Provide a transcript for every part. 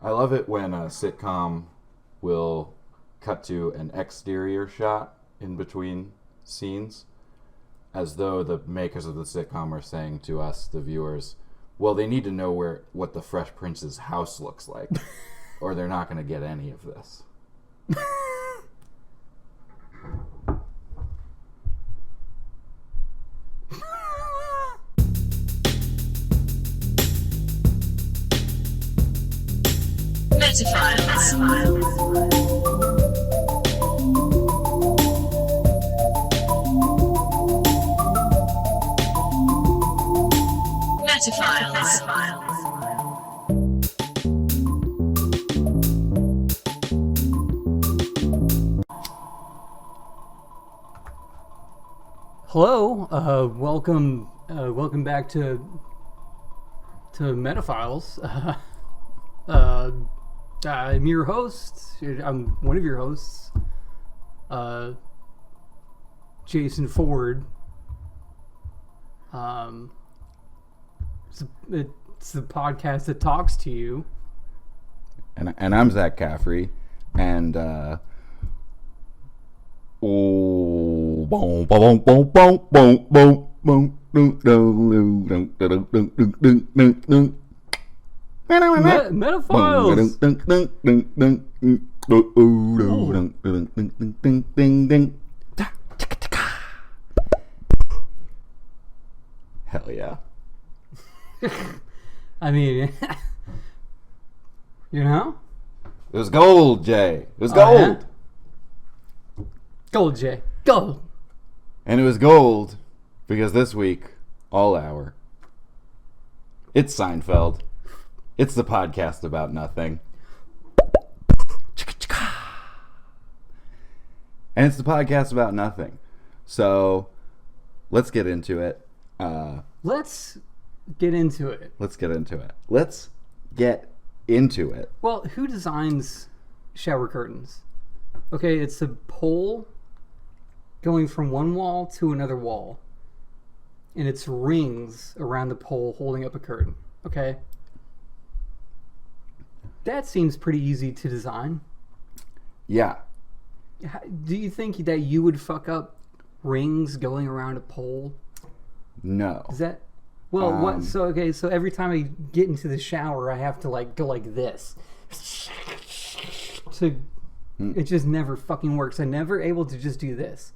I love it when a sitcom will cut to an exterior shot in between scenes, as though the makers of the sitcom are saying to us, the viewers, well, they need to know what the Fresh Prince's house looks like, or they're not going to get any of this. Hello, welcome back to Metaphiles. I'm your host. I'm one of your hosts, Jason Ford. It's the podcast that talks to you. And I'm Zach Caffrey, and Metaphiles. Hell yeah. I mean, you know? It was gold, Jay. It was gold. Yeah? Gold, Jay. Gold. And it was gold because this week, all hour, it's Seinfeld. It's the podcast about nothing. And it's the podcast about nothing. So, let's get into it. Let's get into it. Well, who designs shower curtains? Okay, it's a pole going from one wall to another wall. And it's rings around the pole holding up a curtain. Okay? That seems pretty easy to design. Yeah. Do you think that you would fuck up rings going around a pole? No. Is that... Well, what? So every time I get into the shower, I have to go like this. It just never fucking works. I'm never able to just do this.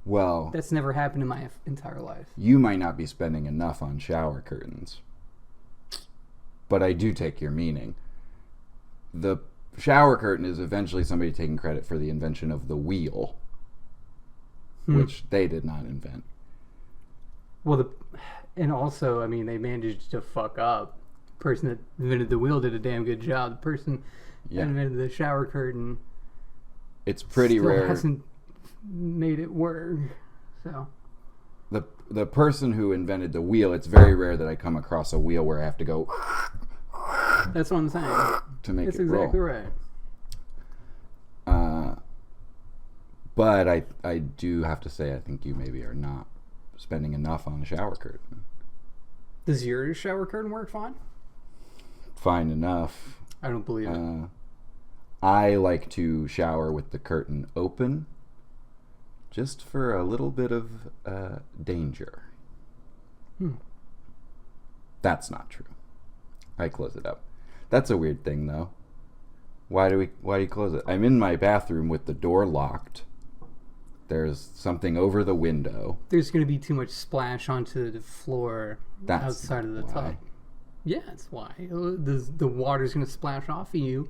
Well, that's never happened in my entire life. You might not be spending enough on shower curtains, but I do take your meaning. The shower curtain is eventually somebody taking credit for the invention of the wheel, which they did not invent. Well, and also, I mean, they managed to fuck up. The person that invented the wheel did a damn good job. The person that invented the shower curtain, it's pretty rare, hasn't made it work. So the person who invented the wheel, it's very rare that I come across a wheel where I have to go. That's what I'm saying. To make That's it roll. Exactly right. But I do have to say, I think you maybe are not spending enough on a shower curtain. Does your shower curtain work fine? Fine enough. I don't believe it. I like to shower with the curtain open, just for a little bit of danger. That's not true. I close it up. That's a weird thing, though. Why do you close it? I'm in my bathroom with the door locked. There's something over the window. There's going to be too much splash onto the floor outside of the tub. Yeah, that's why. The water's going to splash off of you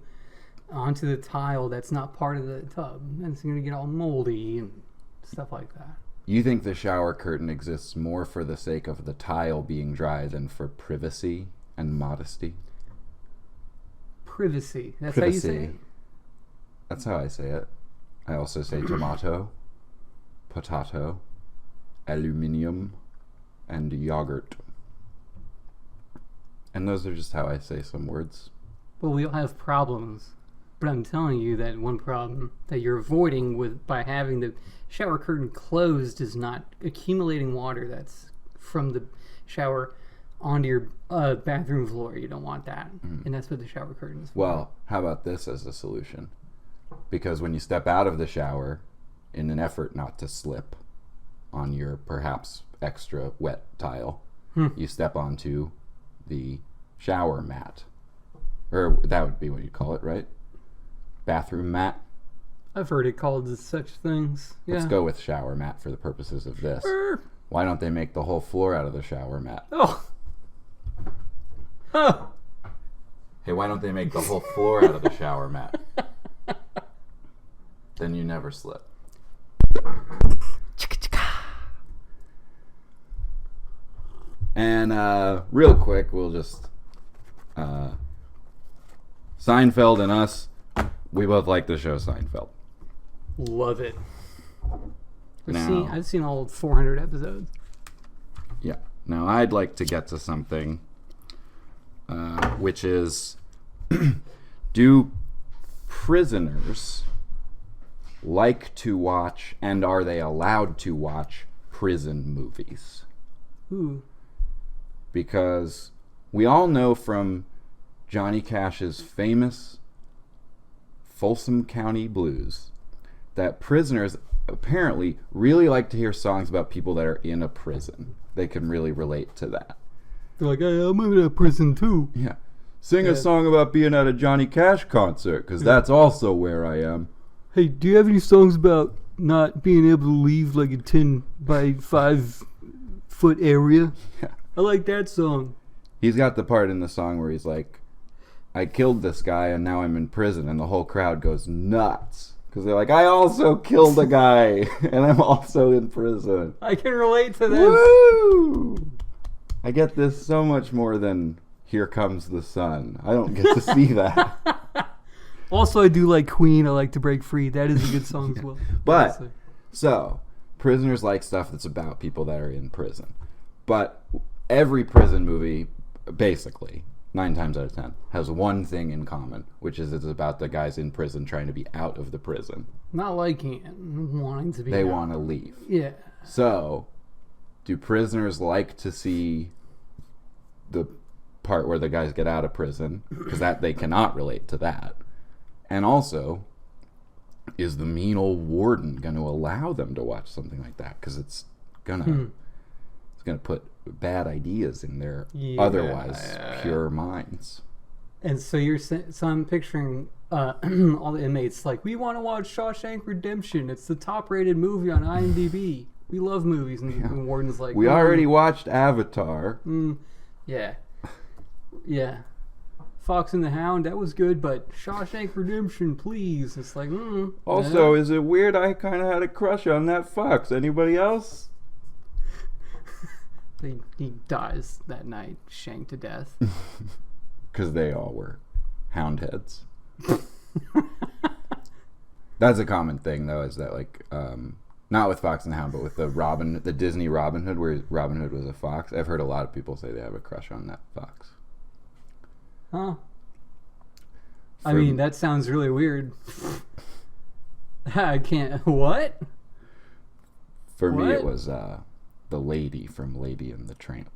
onto the tile that's not part of the tub. And it's going to get all moldy and stuff like that. You think the shower curtain exists more for the sake of the tile being dry than for privacy and modesty? Privacy. That's how you say it? That's how I say it. I also say tomato, potato, aluminium, and yogurt. And those are just how I say some words. Well, we all have problems. But I'm telling you that one problem that you're avoiding by having the shower curtain closed is not accumulating water that's from the shower onto your bathroom floor. You don't want that. And that's what the shower curtain is for. Well, how about this as a solution? Because when you step out of the shower, in an effort not to slip on your perhaps extra wet tile, you step onto the shower mat. Or that would be what you call it, right? Bathroom mat. I've heard it called such things. Yeah. Let's go with shower mat for the purposes of this. Why don't they make the whole floor out of the shower mat? Oh. Oh. Hey, why don't they make the whole floor out of the shower mat? Then you never slip. And real quick, we'll just Seinfeld and us, we both like the show Seinfeld. Love it. Now, I've seen all 400 episodes. Yeah. Now I'd like to get to something, which is, do prisoners like to watch, and are they allowed to watch, prison movies? Ooh. Because we all know from Johnny Cash's famous Folsom County Blues that prisoners apparently really like to hear songs about people that are in a prison. They can really relate to that. They're like, hey, I'm in a prison too. Yeah. Sing a song about being at a Johnny Cash concert, because that's also where I am. Hey, do you have any songs about not being able to leave like a 10 by 5 foot area? Yeah. I like that song. He's got the part in the song where he's like, I killed this guy and now I'm in prison, and the whole crowd goes nuts. Because they're like, I also killed a guy and I'm also in prison. I can relate to this. Woo! I get this so much more than Here Comes the Sun. I don't get to see that. Also, I do like Queen. I like To Break Free. That is a good song as well. But, so, prisoners like stuff that's about people that are in prison. But every prison movie, basically, 9 times out of 10, has one thing in common, which is it's about the guys in prison trying to be out of the prison. Not liking it, wanting to be They out. want to leave. Yeah. So, do prisoners like to see the part where the guys get out of prison? Because that they cannot relate to that. And also, is the mean old warden going to allow them to watch something like that? Because it's gonna put bad ideas in their otherwise pure minds. And so I'm picturing all the inmates like, we want to watch Shawshank Redemption. It's the top-rated movie on IMDb. We love movies, and the warden's like, we already watched Avatar. Yeah. Fox and the Hound, that was good, but Shawshank Redemption, please. It's like, Also, is it weird I kind of had a crush on that fox? Anybody else? He dies that night, shanked to death. Because they all were hound heads. That's a common thing, though, is that, like, not with Fox and the Hound, but with the Disney Robin Hood, where Robin Hood was a fox. I've heard a lot of people say they have a crush on that fox. Huh. I mean, that sounds really weird. I can't... What? For me, it was the lady from Lady and the Tramp.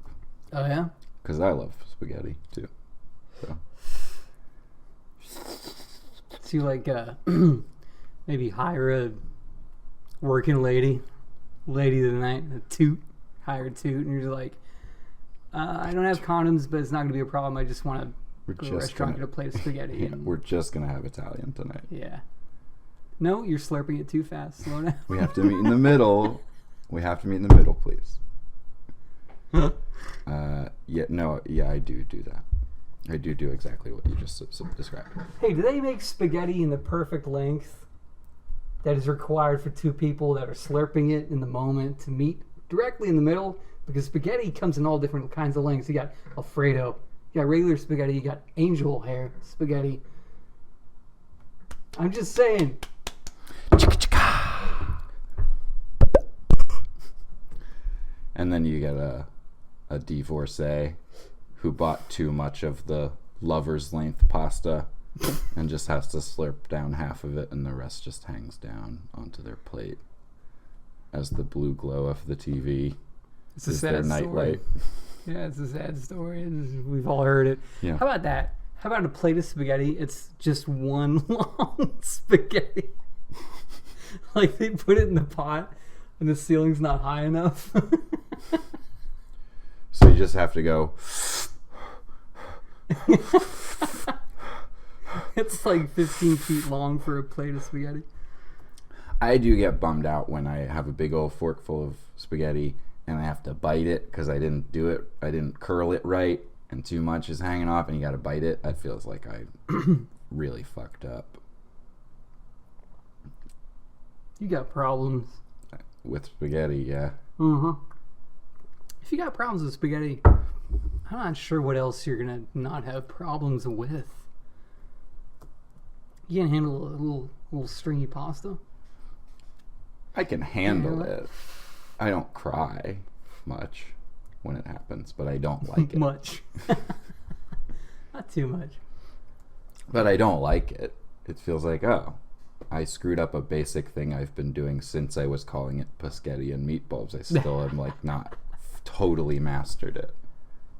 Oh, yeah? Because I love spaghetti, too. So you, like, maybe hire a working lady of the night, hire a toot, and you're just like, I don't have condoms, but it's not going to be a problem. I just want to go to a restaurant, get a plate of spaghetti. Yeah, we're just going to have Italian tonight. Yeah. No, you're slurping it too fast. Slow down. We have to meet in the middle. Please. I do that. I do exactly what you just described. Hey, do they make spaghetti in the perfect length that is required for 2 people that are slurping it in the moment to meet directly in the middle? Because spaghetti comes in all different kinds of lengths. You got Alfredo, you got regular spaghetti, you got angel hair spaghetti. I'm just saying. And then you get a divorcee who bought too much of the lover's length pasta and just has to slurp down half of it, and the rest just hangs down onto their plate as the blue glow of the TV It's a is sad their story. nightlight. Yeah, it's a sad story. We've all heard it. Yeah. How about that? How about a plate of spaghetti? It's just one long spaghetti. Like they put it in the pot and the ceiling's not high enough. So you just have to go. It's like 15 feet long for a plate of spaghetti. I do get bummed out when I have a big old fork full of spaghetti and I have to bite it because I didn't do it. I didn't curl it right and too much is hanging off and you got to bite it. That feels like I really fucked up. You got problems. With spaghetti, yeah. Mm-hmm. If you got problems with spaghetti, I'm not sure what else you're going to not have problems with. You can't handle a little stringy pasta? I can handle it. I don't cry much when it happens, but I don't like it. Much. Not too much. But I don't like it. It feels like, oh, I screwed up a basic thing I've been doing since I was calling it Paschetti and meatballs. I still am like not totally mastered it.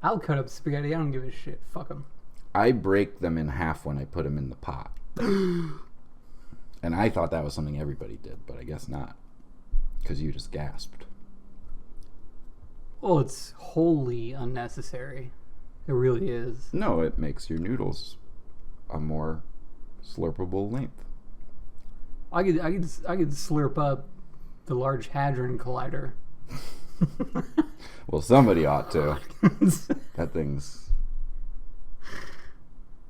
I'll cut up spaghetti. I don't give a shit. Fuck them. I break them in half when I put them in the pot. And I thought that was something everybody did, but I guess not. Because you just gasped. Well, it's wholly unnecessary. It really is. No, it makes your noodles a more slurpable length. I could slurp up the Large Hadron Collider. Well, somebody ought to. That thing's...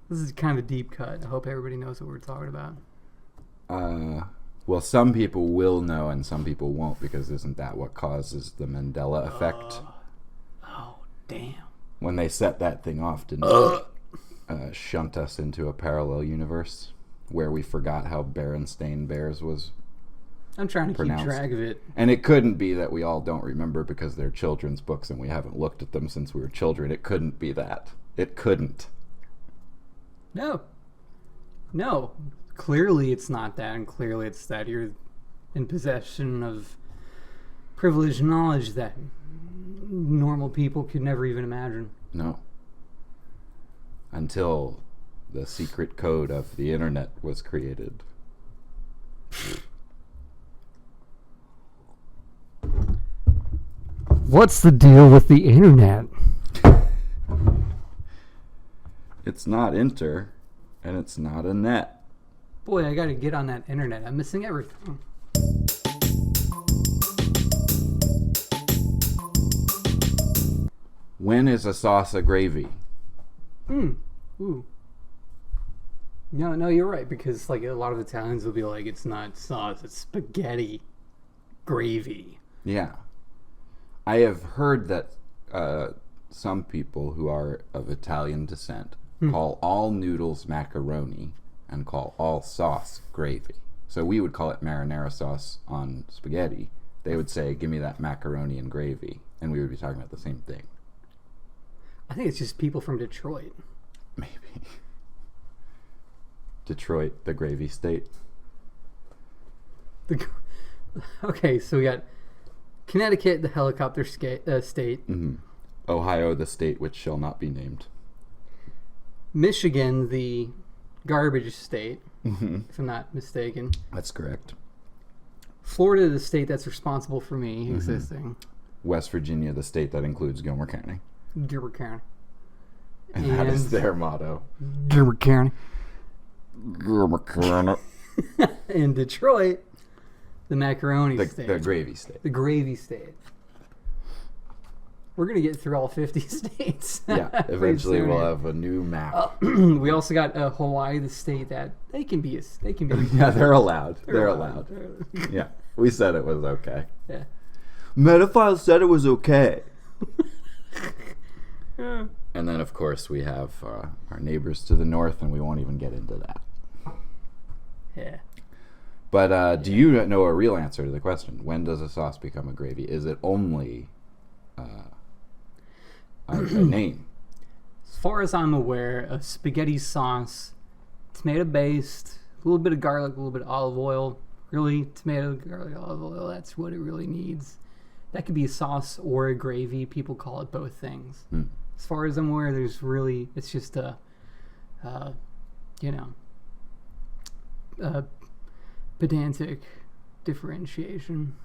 This is kind of a deep cut. I hope everybody knows what we're talking about. Well, some people will know and some people won't, because isn't that what causes the Mandela effect? Oh, damn. When they set that thing off, didn't it shunt us into a parallel universe where we forgot how Berenstain Bears was I'm trying to pronounced. keep track of it. And it couldn't be that we all don't remember because they're children's books and we haven't looked at them since we were children. It couldn't be that. It couldn't. No. Clearly it's not that, and clearly it's that you're in possession of privileged knowledge that normal people could never even imagine. No. Until the secret code of the internet was created. What's the deal with the internet? It's not inter, and it's not a net. Boy, I gotta get on that internet. I'm missing everything. When is a sauce a gravy? Ooh. No, you're right, because like a lot of Italians will be like, it's not sauce, it's spaghetti gravy. Yeah. I have heard that some people who are of Italian descent call all noodles macaroni and call all sauce gravy. So we would call it marinara sauce on spaghetti. They would say, give me that macaroni and gravy. And we would be talking about the same thing. I think it's just people from Detroit. Maybe. Detroit, the gravy state. Okay, so we got Connecticut, the helicopter state. Mm-hmm. Ohio, the state which shall not be named. Michigan, the garbage state, Mm-hmm. if I'm not mistaken. That's correct. Florida, the state that's responsible for me existing. West Virginia, the state that includes Gilmer County. Gilbert County. And that is their motto. Gilbert County. Gilmer County. In Detroit, the macaroni state. The gravy state. The gravy state. We're going to get through all 50 states. Yeah, eventually we'll have a new map. We also got Hawaii, the state that they can be. Yeah, they're allowed. They're allowed. Yeah, we said it was okay. Yeah. Metaphile said it was okay. Yeah. And then, of course, we have our neighbors to the north, and we won't even get into that. Yeah. But do you know a real answer to the question? When does a sauce become a gravy? Is it only a name? As far as I'm aware, a spaghetti sauce, tomato-based, a little bit of garlic, a little bit of olive oil. Really, tomato, garlic, olive oil, that's what it really needs. That could be a sauce or a gravy. People call it both things. Mm. As far as I'm aware, it's just a, pedantic differentiation.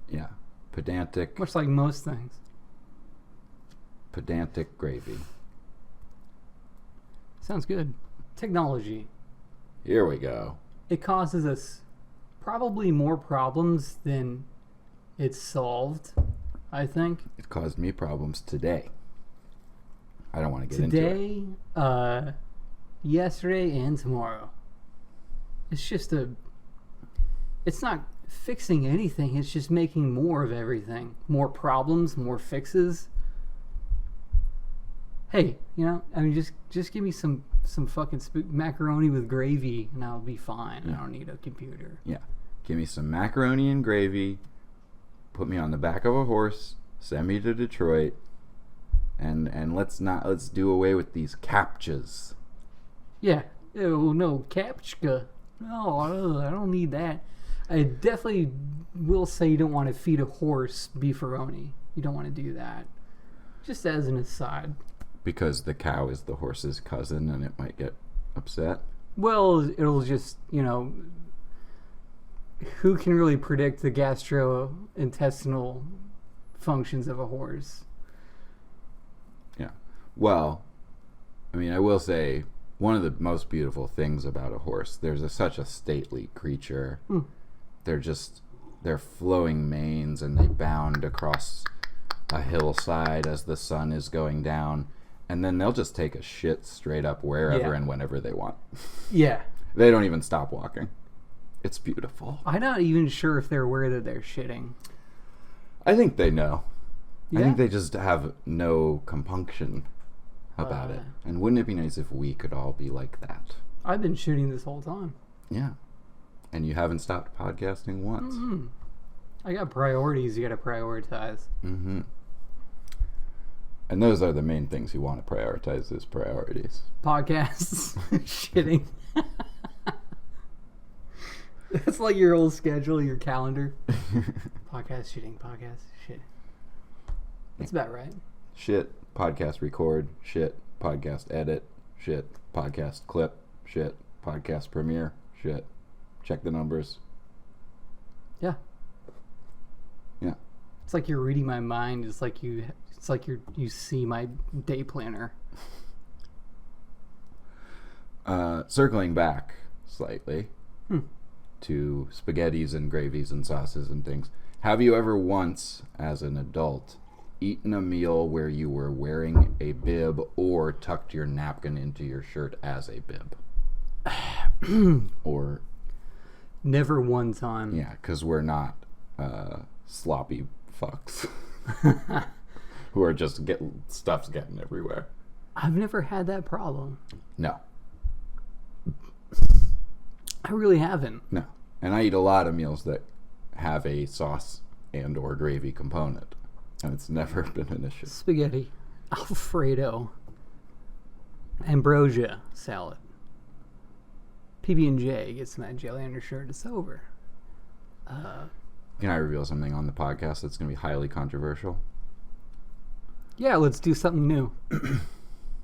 Yeah. Pedantic. Much like most things. Pedantic gravy. Sounds good. Technology. Here we go. It causes us probably more problems than it's solved, I think. It caused me problems today. I don't want to get into it. Today, yesterday, and tomorrow. It's not fixing anything. It's just making more of everything. More problems, more fixes. Hey, just give me some fucking macaroni with gravy and I'll be fine. Yeah. I don't need a computer. Yeah. Give me some macaroni and gravy. Put me on the back of a horse. Send me to Detroit. And let's do away with these CAPTCHAs. Yeah. Oh, no, CAPTCHA. No, I don't need that. I definitely will say you don't want to feed a horse beefaroni. You don't want to do that. Just as an aside. Because the cow is the horse's cousin and it might get upset. Well, it'll just, who can really predict the gastrointestinal functions of a horse? Yeah. Well, I will say one of the most beautiful things about a horse, there's such a stately creature. Hmm. They're flowing manes and they bound across a hillside as the sun is going down. And then they'll just take a shit straight up wherever and whenever they want. Yeah. They don't even stop walking. It's beautiful. I'm not even sure if they're aware that they're shitting. I think they know. Yeah? I think they just have no compunction about it. And wouldn't it be nice if we could all be like that? I've been shooting this whole time. Yeah. And you haven't stopped podcasting once. Mm-hmm. I got priorities you got to prioritize. Mm-hmm. And those are the main things you want to prioritize as priorities. Podcasts. Shitting. That's like your old schedule, your calendar. Podcast, shitting, podcast, shit. That's about right. Shit, podcast record, shit, podcast edit, shit, podcast clip, shit, podcast premiere, shit. Check the numbers. Yeah. Yeah. It's like you're reading my mind. It's like you see my day planner. Circling back slightly to spaghettis and gravies and sauces and things. Have you ever once, as an adult, eaten a meal where you were wearing a bib or tucked your napkin into your shirt as a bib? Or... Never one time. Yeah, because we're not sloppy fucks who are just stuff's getting everywhere. I've never had that problem. No. I really haven't. No. And I eat a lot of meals that have a sauce and or gravy component. And it's never been an issue. Spaghetti. Alfredo. Ambrosia salad. PB&J gets some of that jelly on your shirt. It's over. Can I reveal something on the podcast that's going to be highly controversial? Yeah, let's do something new.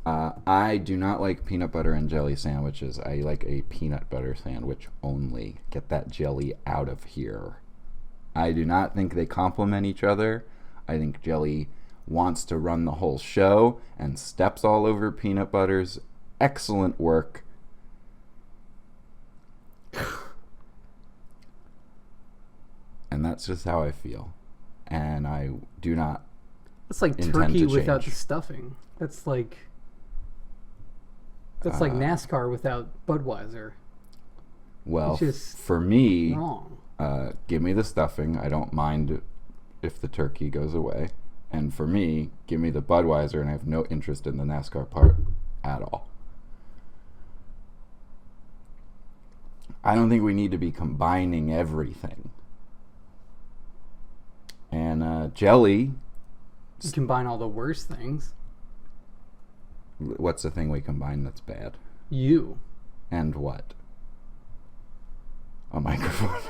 I do not like peanut butter and jelly sandwiches. I like a peanut butter sandwich only. Get that jelly out of here. I do not think they complement each other. I think jelly wants to run the whole show and steps all over peanut butter's excellent work. And that's just how I feel. And I do not. That's like turkey without the stuffing. That's like NASCAR without Budweiser. Well, for me, wrong. Give me the stuffing. I don't mind if the turkey goes away. And for me, give me the Budweiser, and I have no interest in the NASCAR part at all. I don't think we need to be combining everything. And jelly... You combine all the worst things. What's the thing we combine that's bad? You. And what? A microphone.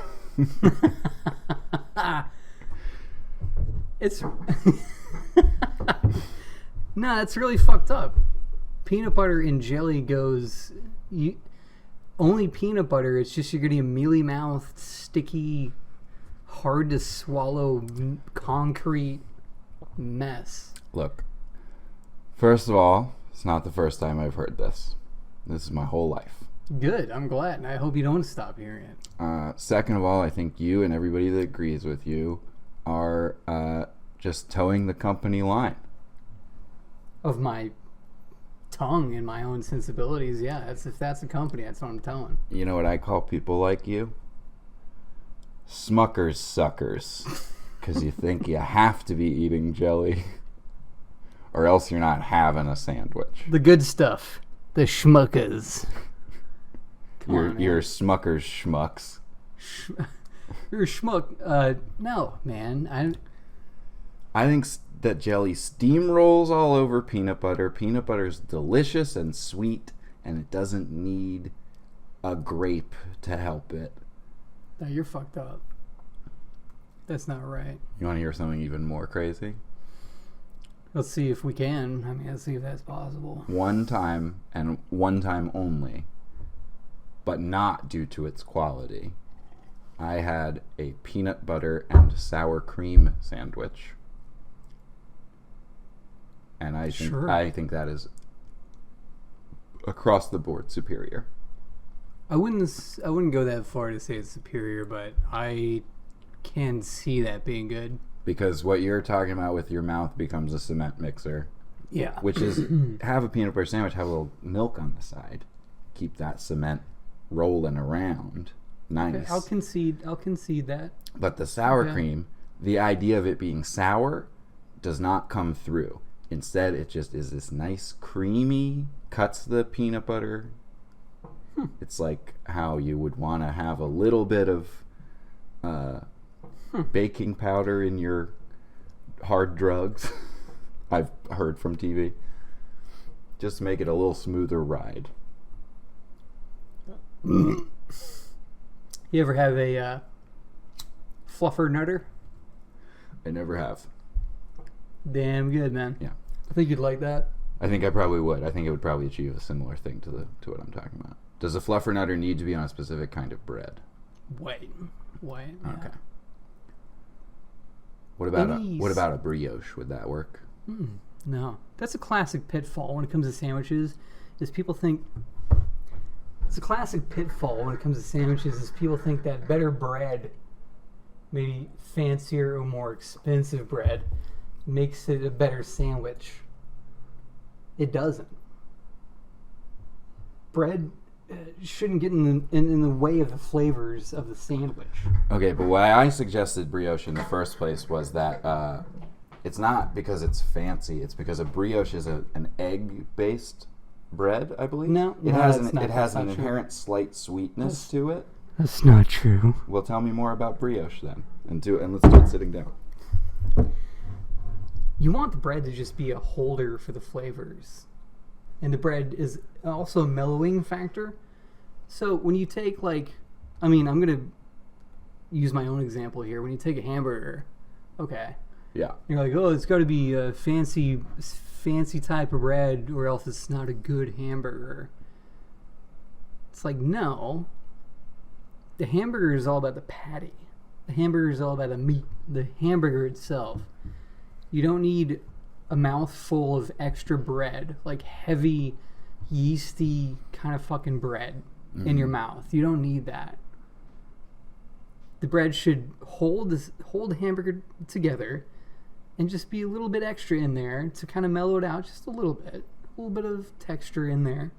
It's no, it's really fucked up. Peanut butter and jelly goes only peanut butter. It's just you're getting a mealy mouthed, sticky, hard to swallow, concrete mess. Look, first of all, it's not the first time I've heard this. This is my whole life. Good. I'm glad, and I hope you don't stop hearing it. Second of all, I think you and everybody that agrees with you are just towing the company line. Of my tongue and my own sensibilities, yeah. If that's a company, that's what I'm telling. You know what I call people like you? Smuckers suckers. Because you think you have to be eating jelly, or else you're not having a sandwich. The good stuff. The schmuckers. You're Smuckers schmucks. You're a schmuck. No, man. I think that jelly steamrolls all over peanut butter. Peanut butter's delicious and sweet, and it doesn't need a grape to help it. No, you're fucked up. That's not right. You want to hear something even more crazy? Let's see if we can. I mean, let's see if that's possible. One time, and one time only, but not due to its quality, I had a peanut butter and sour cream sandwich. And I think that is across the board superior. I wouldn't go that far to say it's superior, but I can see that being good. Because what you're talking about with your mouth becomes a cement mixer. Yeah. Which is, have a peanut butter sandwich, have a little milk on the side. Keep that cement rolling around. Nice. Okay, I'll concede that. But the sour cream, the idea of it being sour does not come through. Instead, it just is this nice creamy, cuts the peanut butter. It's like how you would want to have a little bit of baking powder in your hard drugs. I've heard from TV. Just to make it a little smoother ride. You ever have a fluffer nutter? I never have. Damn good, man. Yeah. I think you'd like that. I think I probably would. I think it would probably achieve a similar thing to what I'm talking about. Does a fluffer nutter need to be on a specific kind of bread? White. Yeah. Okay. What about a brioche? Would that work? No. That's a classic pitfall when it comes to sandwiches. It's a classic pitfall when it comes to sandwiches is people think that better bread, maybe fancier or more expensive bread, makes it a better sandwich. It doesn't. Bread shouldn't get in the way of the flavors of the sandwich. Okay, but why I suggested brioche in the first place was that it's not because it's fancy. It's because a brioche is an egg-based bread, I believe. No, it has an inherent slight sweetness to it. That's not true. Well, tell me more about brioche then, and let's do it sitting down. You want the bread to just be a holder for the flavors. And the bread is also a mellowing factor. So when you take I'm going to use my own example here. When you take a hamburger, okay. Yeah. You're like, oh, it's got to be a fancy type of bread or else it's not a good hamburger. It's like, no. The hamburger is all about the patty. The hamburger is all about the meat. The hamburger itself. You don't need a mouthful of extra bread, like heavy, yeasty kind of fucking bread in your mouth. You don't need that. The bread should hold the hamburger together and just be a little bit extra in there to kind of mellow it out just a little bit of texture in there.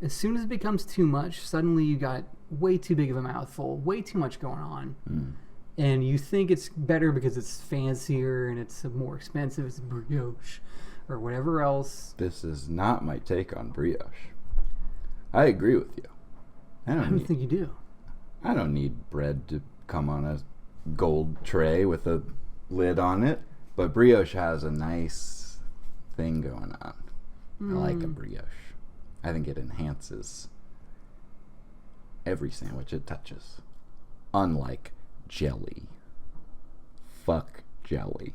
As soon as it becomes too much, suddenly you got way too big of a mouthful, way too much going on. And you think it's better because it's fancier and it's more expensive, it's brioche or whatever else. This is not my take on brioche. I agree with you. I don't think you do. I don't need bread to come on a gold tray with a lid on it, but brioche has a nice thing going on. I like a brioche. I think it enhances every sandwich it touches. unlike jelly. Fuck jelly.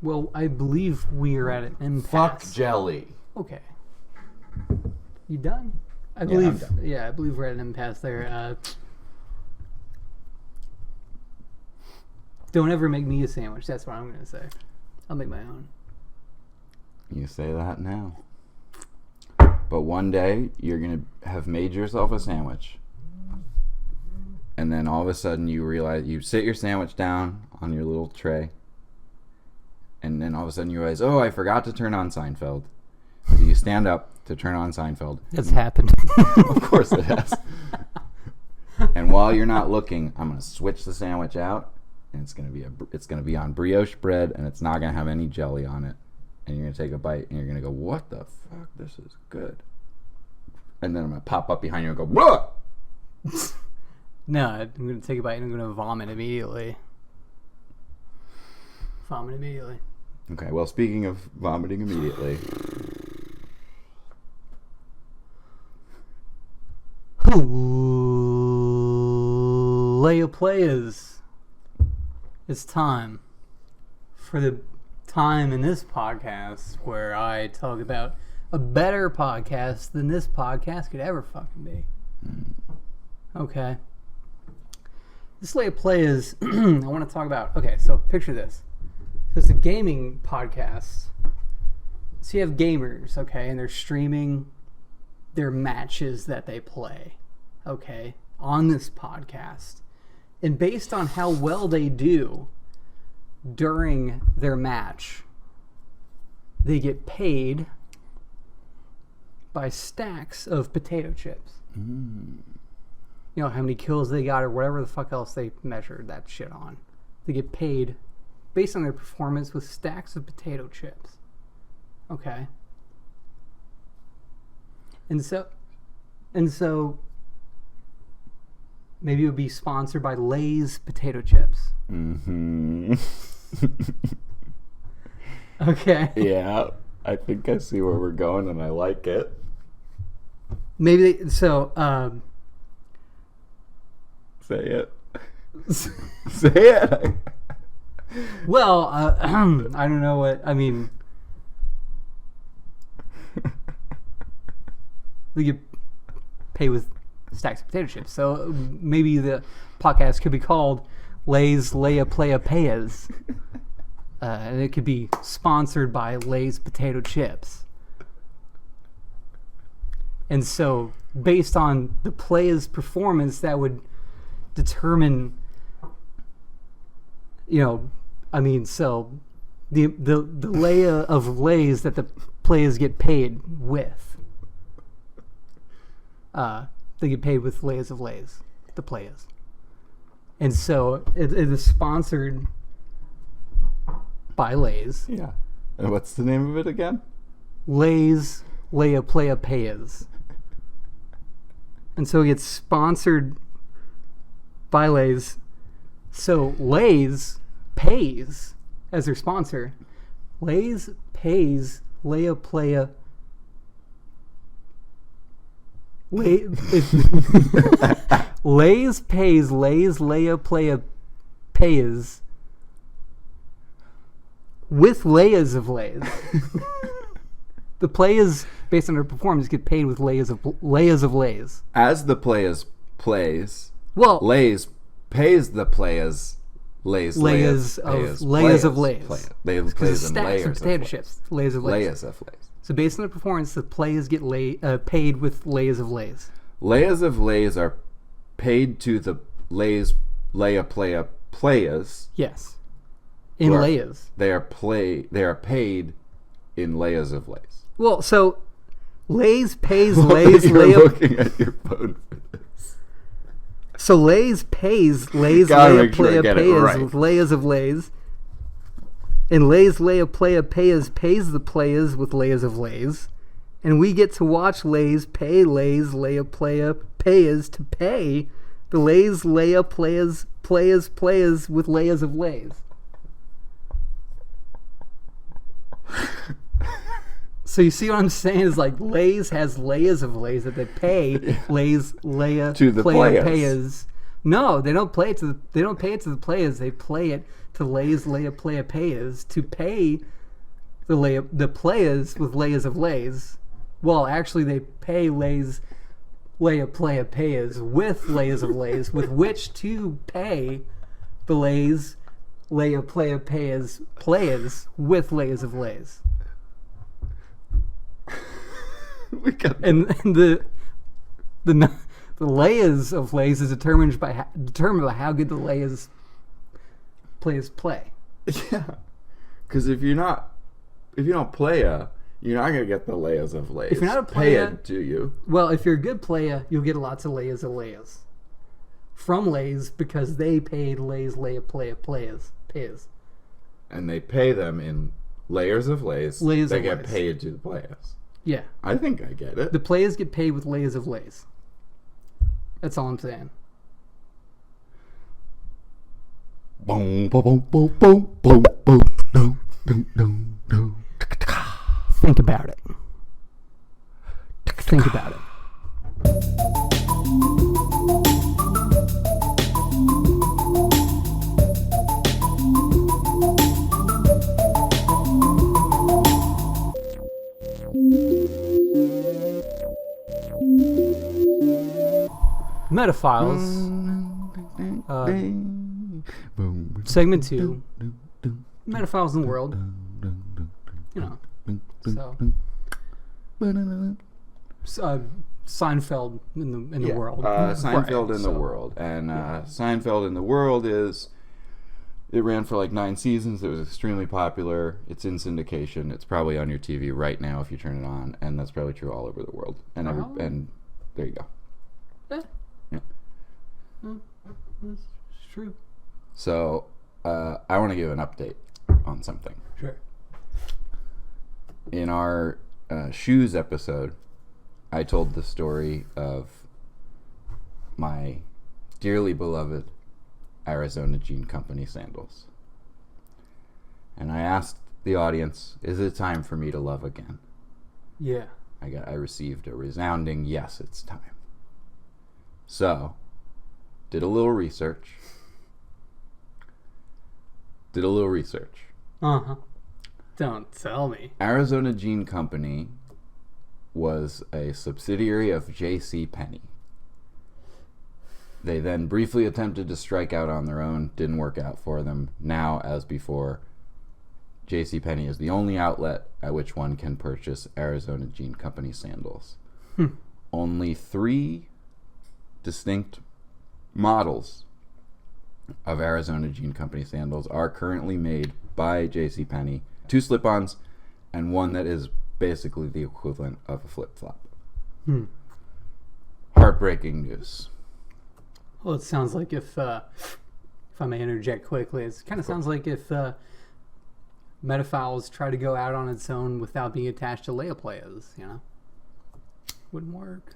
Well, I believe we are at an impasse. Fuck jelly. Okay. You done? I I'm believe. done. Yeah, I believe we're at an impasse there. Don't ever make me a sandwich. That's what I'm gonna say. I'll make my own. You say that now. But one day, you're going to have made yourself a sandwich. And then all of a sudden, you realize, you sit your sandwich down on your little tray. And then all of a sudden, you realize, oh, I forgot to turn on Seinfeld. So you stand up to turn on Seinfeld. That's happened. Of course it has. And while you're not looking, I'm going to switch the sandwich out. And it's going to be on brioche bread. And it's not going to have any jelly on it. And you're going to take a bite, and you're going to go, what the fuck? This is good. And then I'm going to pop up behind you and go, what? No, I'm going to take a bite and I'm going to vomit immediately. Vomit immediately. Okay, well, speaking of vomiting immediately. Leia players. It's time for the time in this podcast where I talk about a better podcast than this podcast could ever fucking be. Okay. This Leia players, I want to talk about. Okay, so picture this. So it's a gaming podcast. So you have gamers, okay, and they're streaming their matches that they play, okay, on this podcast. And based on how well they do during their match, they get paid by stacks of potato chips. You know, how many kills they got or whatever the fuck else they measured that shit on. They get paid based on their performance with stacks of potato chips. Okay. And so maybe it would be sponsored by Lay's potato chips. Mm-hmm. Okay. Yeah, I think I see where we're going, and I like it. Maybe Say it. Say it. Well, I don't know what I mean. They get paid with stacks of potato chips, so maybe the podcast could be called Lay's Leia Playa Payas, and it could be sponsored by Lay's potato chips. And so, based on the player's performance, that would determine, you know, I mean, so the Leia of Lays that the players get paid with. They get paid with Layers of Lays, the players. And so it is sponsored by Lays. Yeah. And what's the name of it again? Lay's Leia Playa Payas. And so it gets sponsored by Lay's. So Lay's pays as their sponsor. Lay's pays Leia Playa. Lay's pays Lay's Leia Playa Payas with Layas of Lays. The players, based on their performance, get paid with Layas of Lays. As the players plays, Well, Lays pays the players Lays of Lays. They plays in layers of potato chips. Layers of Lays. Layers of Lays. So based on the performance, the players get paid with Layers of Lays. Layers of Lays are paid to the Lays Leia Playa players. Yes. In Layers. They are paid in Layers of Lays. Well, so Lay's pays You're Leia. looking at your phone for this. So Lay's pays Lay's Gotta Leia make sure I Playa get it Payas right. with Layers of Lays. And Lay's Leia Playa Payas pays the players with Layers of Lays. And we get to watch Lay's pay Lay's Leia Playa Payas to pay the Lay's Leia players with Layers of Lays. So you see what I'm saying is like Lay's has Layers of Lays that they pay Lay's Leia to the Playa players. Payas No, they don't play it to the. They don't pay it to the players. They play it to Lay's Leia player payers to pay the players with layers of Lays. Well, actually, they pay Lay's Leia player payers with layers of Lays with which to pay the Lay's Leia player payers with layers of Lays. And the layers of Lays is determined by how good the layers players play. Yeah, because if you don't play you're not gonna get the layers of Lays. If you're not a player, pay it to you. Well, if you're a good player, you'll get lots of layers from Lays because they paid Lay's Leia player payers. And they pay them in layers of Lays. They get paid to the players. Yeah. I think I get it. The players get paid with layers of Lays. That's all I'm saying. Think about it. Think about it. Metaphiles. Segment 2. Metaphiles in the world. You know. So. Seinfeld in the world. Seinfeld in the world. And Seinfeld in the world it ran for like 9 seasons. It was extremely popular. It's in syndication. It's probably on your TV right now if you turn it on. And that's probably true all over the world. And and there you go. Yeah. That's true. So, I want to give an update on something. Sure. In our shoes episode, I told the story of my dearly beloved Arizona Jean Company sandals. And I asked the audience, is it time for me to love again? Yeah. I received a resounding yes, it's time. So, did a little research. Uh-huh. Don't tell me. Arizona Jean Company was a subsidiary of J.C. Penney. They then briefly attempted to strike out on their own. Didn't work out for them. Now, as before, J.C. Penney is the only outlet at which one can purchase Arizona Jean Company sandals. Only 3 distinct models of Arizona Jean Company sandals are currently made by J.C. Penney. 2 slip-ons and 1 that is basically the equivalent of a flip-flop. Heartbreaking news. Well, it sounds like if I may interject quickly, it kind of sounds like if Metaphiles try to go out on its own without being attached to Leia players, wouldn't work.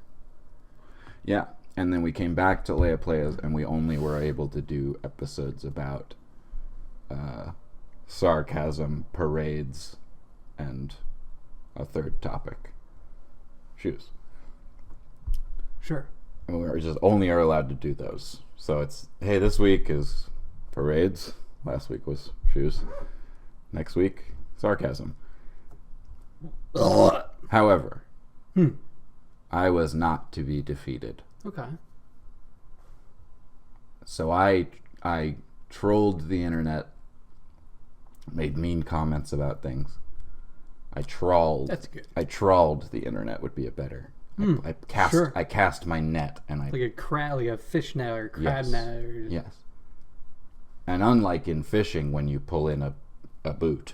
Yeah, and then we came back to Leia players, and we only were able to do episodes about sarcasm, parades, and a third topic, shoes. Sure. And we just only are allowed to do those. So it's, hey, this week is parades. Last week was shoes. Next week, sarcasm. However, I was not to be defeated. Okay. So I trolled the internet, made mean comments about things. That's good. I trawled the internet would be a better. I cast my net and I like a fish net or crab net. Yes. And unlike in fishing, when you pull in a boot,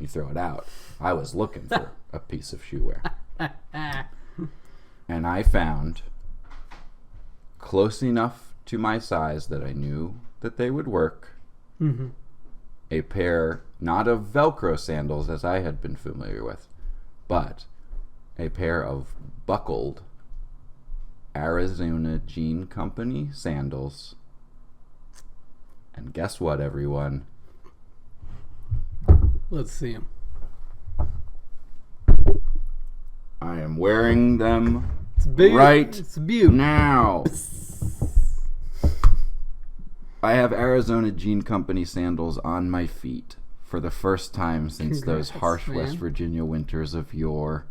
you throw it out. I was looking for a piece of shoe wear, and I found close enough to my size that I knew that they would work. A pair, not of Velcro sandals as I had been familiar with, but a pair of buckled Arizona Jean Company sandals. And guess what, everyone? Let's see them. I am wearing them It's big. right it's beautiful. now. I have Arizona Jean Company sandals on my feet for the first time since those harsh West Virginia winters of yore.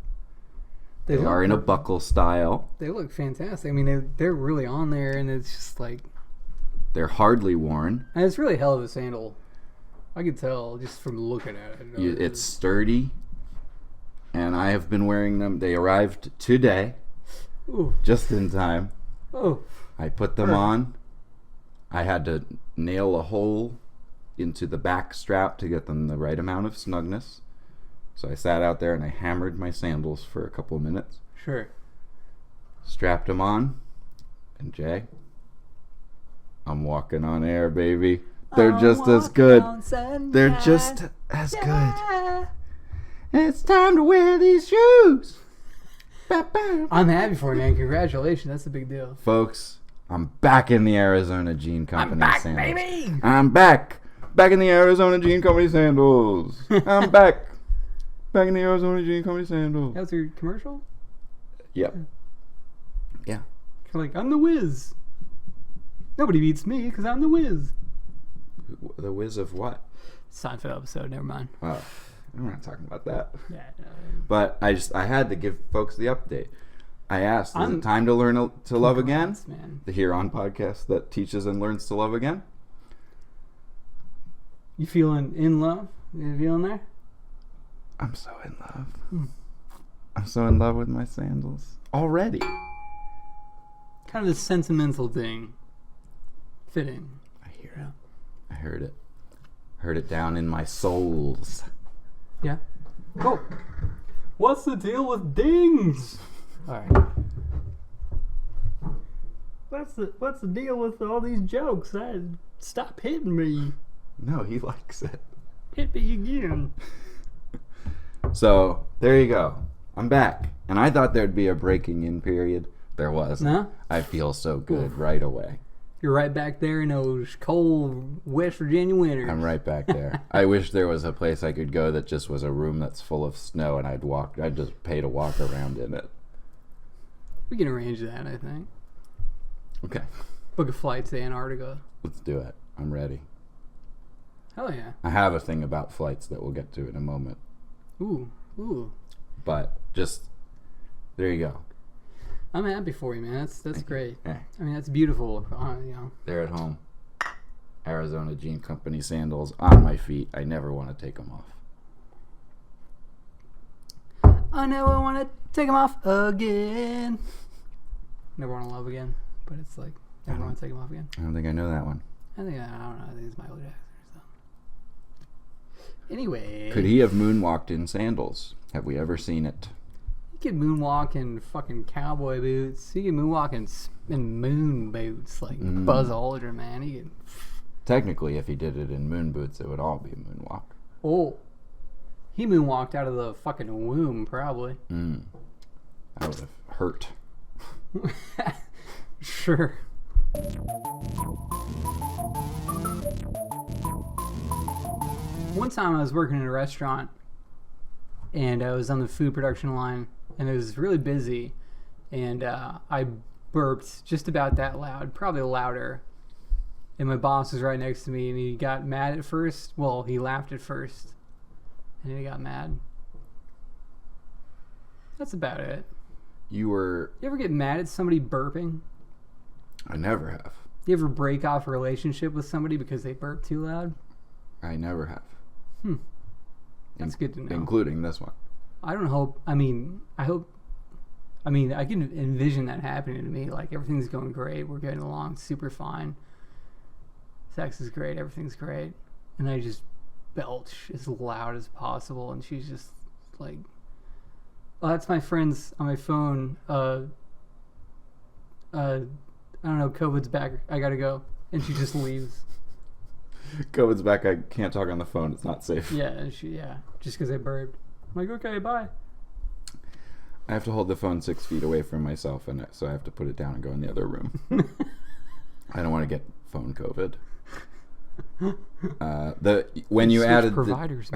They are in a buckle style. They look fantastic. I mean, they're really on there, and it's just like... They're hardly worn. And it's really a hell of a sandal. I could tell just from looking at it. It's sturdy, and I have been wearing them. They arrived today, just in time. Oh. I put them on. I had to nail a hole into the back strap to get them the right amount of snugness. So I sat out there and I hammered my sandals for a couple of minutes. Sure. Strapped them on. And Jay, I'm walking on air, baby. They're just as good. They're just as good. It's time to wear these shoes. I'm happy for you, man. Congratulations. That's a big deal. Folks, I'm back in the Arizona Jean Company sandals. I'm back, baby! I'm back. Back in the Arizona Jean Company sandals. I'm back. Back in the Arizona Jean Company sandals. That was your commercial? Yep. Yeah. You're like, I'm the Wiz. Nobody beats me because I'm the Wiz. The Wiz of what? Seinfeld episode, never mind. Oh, we're not talking about that. Yeah, no. But I had to give folks the update. I asked, is it time to learn to love again? Man. The Huron podcast that teaches and learns to love again. You feeling in love? You feeling there? I'm so in love. I'm so in love with my sandals already. Kind of a sentimental thing. Fitting. I hear it. I heard it. Heard it down in my souls. Yeah. Oh. What's the deal with dings? All right. What's the deal with all these jokes? Stop hitting me. No, he likes it. Hit me again. So, there you go. I'm back. And I thought there'd be a breaking in period. There was. No? I feel so good right away. You're right back there in those cold West Virginia winters. I'm right back there. I wish there was a place I could go that just was a room that's full of snow and I'd just pay to walk around in it. We can arrange that, I think. Okay. Book a flight to Antarctica. Let's do it. I'm ready. Hell yeah. I have a thing about flights that we'll get to in a moment. Ooh. But just, there you go. I'm happy for you, man. That's great. Yeah. I mean, that's beautiful. You know. They're at home. Arizona Jean Company sandals on my feet. I never want to take them off. I never want to take them off again. Never want to love again. But it's like, never want to take them off again. I don't think I know that one. I don't know. I think it's Michael Jackson or something. Anyway. Could he have moonwalked in sandals? Have we ever seen it? He could moonwalk in fucking cowboy boots. He could moonwalk in moon boots like Buzz Aldrin, man. He could. Technically, if he did it in moon boots, it would all be a moonwalk. Oh. He moonwalked out of the fucking womb, probably. That would have hurt. Sure. One time I was working in a restaurant and I was on the food production line and it was really busy and I burped just about that loud, probably louder. And my boss was right next to me and he got mad at first. Well, he laughed at first and he got mad. That's about it. You ever get mad at somebody burping? I never have. You ever break off a relationship with somebody because they burp too loud? I never have. That's good to know. Including this one. I don't hope. I mean, I can envision that happening to me. Like, everything's going great. We're getting along super fine. Sex is great. Everything's great. And I just belch as loud as possible. And she's just like, oh, that's my friends on my phone. I don't know. COVID's back. I gotta go. And she just leaves. COVID's back. I can't talk on the phone. It's not safe. Yeah, just because I burped. I'm like, okay, bye. I have to hold the phone 6 feet away from myself, and so I have to put it down and go in the other room. I don't want to get phone COVID. When you added providers,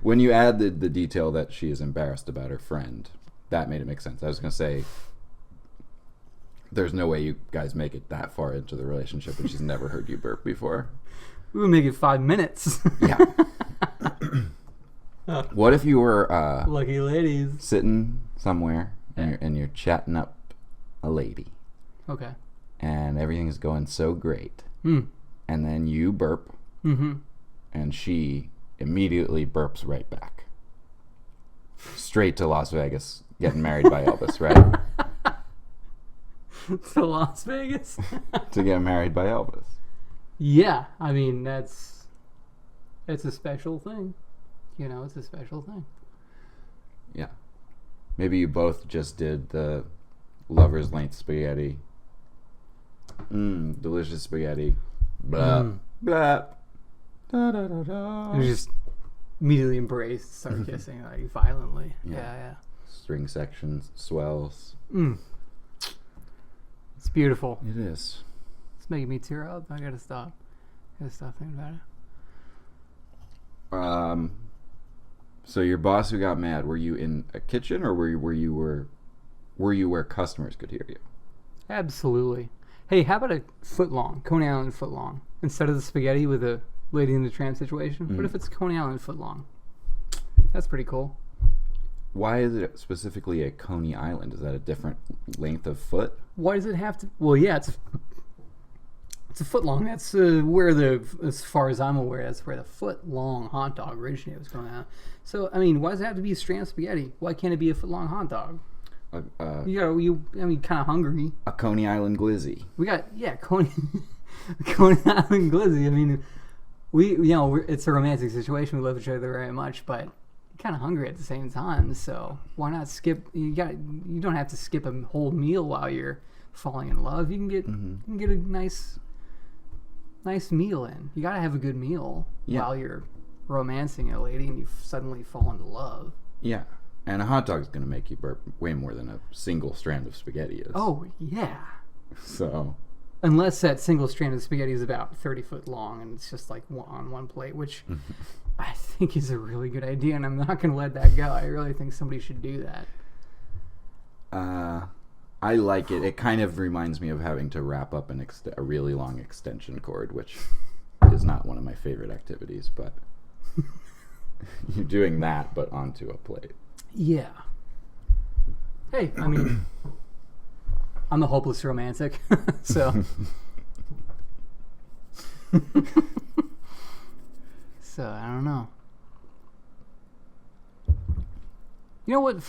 when you added the detail that she is embarrassed about her friend, that made it make sense. I was going to say There's no way you guys make it that far into the relationship and she's never heard you burp before. We would make it 5 minutes. Yeah. What if you were lucky ladies sitting somewhere and you're chatting up a lady? Okay. And everything's going so great. Mm. And then you burp. Mm-hmm. And she immediately burps right back. Straight to Las Vegas, getting married by Elvis, right? To Las Vegas? To get married by Elvis. Yeah, I mean, it's a special thing. You know, it's a special thing. Yeah. Maybe you both just did the lover's length spaghetti. Delicious spaghetti. Blah, blah. Da, da, da, da. And just immediately embraced, start kissing, like, violently. Yeah. String section swells. It's beautiful. It is. It's making me tear up. I gotta stop. Thinking about it. So your boss who got mad, were you in a kitchen or were you where customers could hear you? Absolutely. Hey, how about a Coney Island footlong instead of the spaghetti with a Lady in the Tramp situation? What if it's Coney Island footlong? That's pretty cool. Why is it specifically a Coney Island? Is that a different length of foot? Why does it have to? Well, yeah, it's a foot long. That's where as far as I'm aware, that's where the foot long hot dog originated was going on. So, I mean, why does it have to be a strand of spaghetti? Why can't it be a foot long hot dog? Kind of hungry. A Coney Island glizzy. We got Coney Island glizzy. I mean, it's a romantic situation. We love each other very much, but kind of hungry at the same time. So why not skip? You don't have to skip a whole meal while you're falling in love. You can get a nice meal in. You gotta have a good meal while you're romancing a lady and you suddenly fall into love. Yeah, and a hot dog's gonna make you burp way more than a single strand of spaghetti is. Oh yeah. So. Unless that single strand of spaghetti is about 30 foot long and it's just like on one plate, which I think is a really good idea, and I'm not gonna let that go. I really think somebody should do that. I like it. It kind of reminds me of having to wrap up a really long extension cord, which is not one of my favorite activities, but you're doing that, but onto a plate. Yeah. Hey, I mean, I'm a hopeless romantic, so. So, I don't know. You know what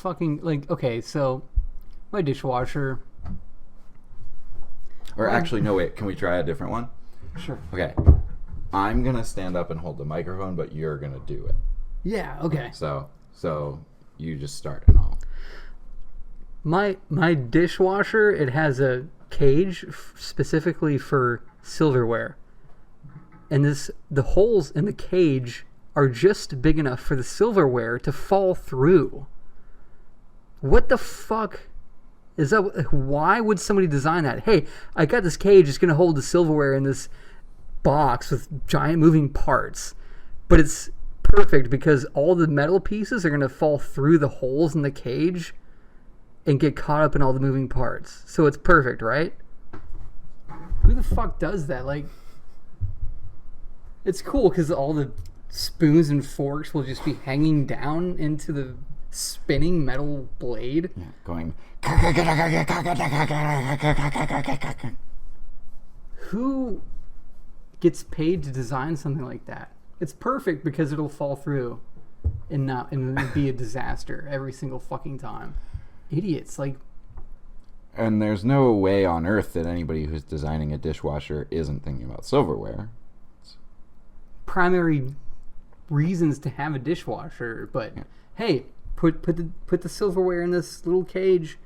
okay, so my dishwasher. Or actually, no, wait. Can we try a different one? Sure. Okay. I'm going to stand up and hold the microphone, but you're going to do it. Yeah, okay. So you just start and all. My dishwasher, it has a cage specifically for silverware. And the holes in the cage are just big enough for the silverware to fall through. What the fuck is that? Why would somebody design that? Hey, I got this cage. It's going to hold the silverware in this box with giant moving parts. But it's perfect because all the metal pieces are going to fall through the holes in the cage and get caught up in all the moving parts. So it's perfect, right? Who the fuck does that? Like, it's cool because all the spoons and forks will just be hanging down into the spinning metal blade. Yeah, going. Who gets paid to design something like that? It's perfect because it'll fall through and it'll be a disaster every single fucking time. Idiots, like. And there's no way on earth that anybody who's designing a dishwasher isn't thinking about silverware. Primary reasons to have a dishwasher, but hey, put the silverware in this little cage.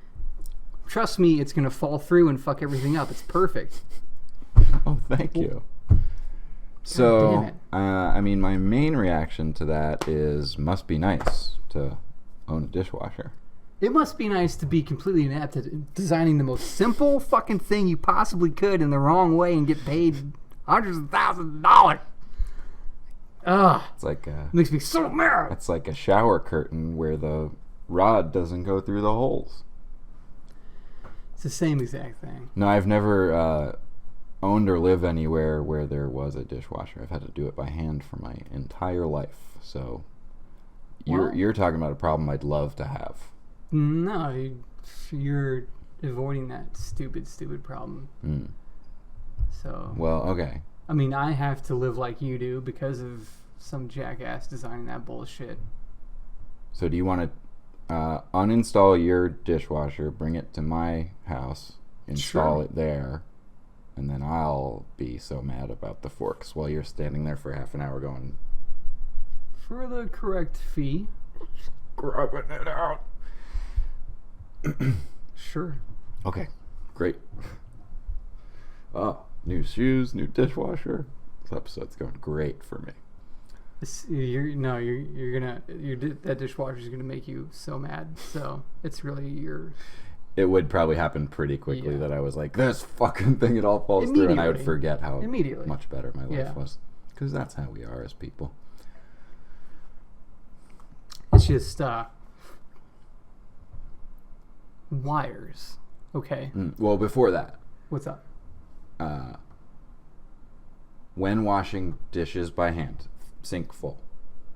Trust me, it's gonna fall through and fuck everything up. It's perfect. Oh, thank you. So, I mean, my main reaction to that is must be nice to own a dishwasher. It must be nice to be completely inept at designing the most simple fucking thing you possibly could in the wrong way and get paid hundreds of thousands of dollars. Ugh. It's like makes me so mad. It's like a shower curtain where the rod doesn't go through the holes. It's the same exact thing. No, I've never owned or lived anywhere where there was a dishwasher. I've had to do it by hand for my entire life. So you're talking about a problem I'd love to have. No, you're avoiding that stupid problem. Mm. So. Well, okay. I mean, I have to live like you do because of some jackass designing that bullshit. So do you want to uninstall your dishwasher, bring it to my house, install it there, and then I'll be so mad about the forks while you're standing there for half an hour going... For the correct fee. Grubbing it out. Sure. Okay, great. Oh, new shoes, new dishwasher. This episode's going great for me. That dishwasher's gonna make you so mad. So it's really your. It would probably happen pretty quickly that I was like, this fucking thing, it all falls through, and I would forget how much better my life was. Because that's how we are as people. It's just wires. Okay. Well, before that. What's up? When washing dishes by hand, sink full.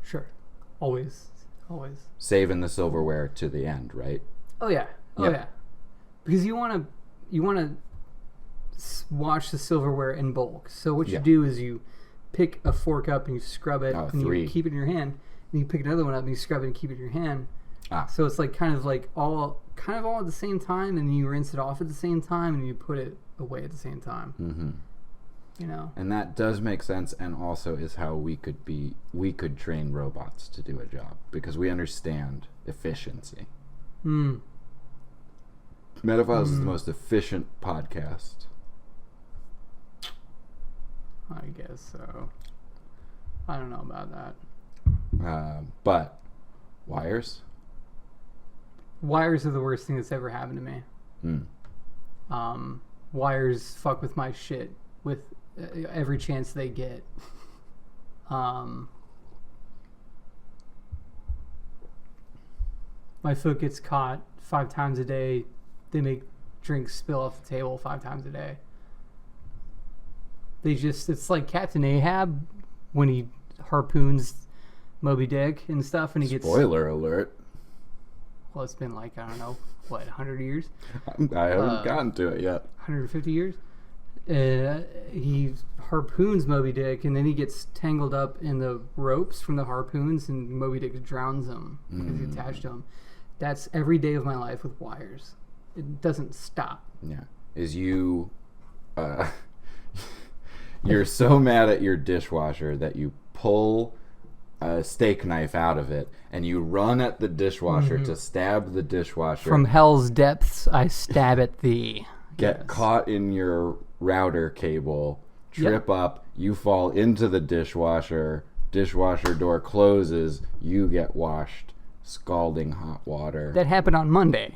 Sure. Always. Saving the silverware to the end, right? Oh yeah. Yeah. Because you want to wash the silverware in bulk. So what you do is you pick a fork up and you scrub it and you keep it in your hand. And you pick another one up and you scrub it and keep it in your hand. So it's like kind of all at the same time, and you rinse it off at the same time, and you put it away at the same time. Mm-hmm. You know. And that does make sense, and also is how we could train robots to do a job because we understand efficiency. Metaphiles is the most efficient podcast. I guess so. I don't know about that. But wires are the worst thing that's ever happened to me. Wires fuck with my shit with every chance they get. My foot gets caught 5 times a day. They make drinks spill off the table 5 times a day. It's like Captain Ahab when he harpoons Moby Dick and stuff, and he gets... Spoiler alert. Well, it's been like, I don't know, 100 years? I haven't gotten to it yet. 150 years? He harpoons Moby Dick, and then he gets tangled up in the ropes from the harpoons, and Moby Dick drowns him because he's attached to him. That's every day of my life with wires. It doesn't stop. Yeah. You're so mad at your dishwasher that you pull a steak knife out of it and you run at the dishwasher to stab the dishwasher. From hell's depths, I stab at thee. Get caught in your router cable, trip up, you fall into the dishwasher door closes, you get washed, scalding hot water. That happened on Monday.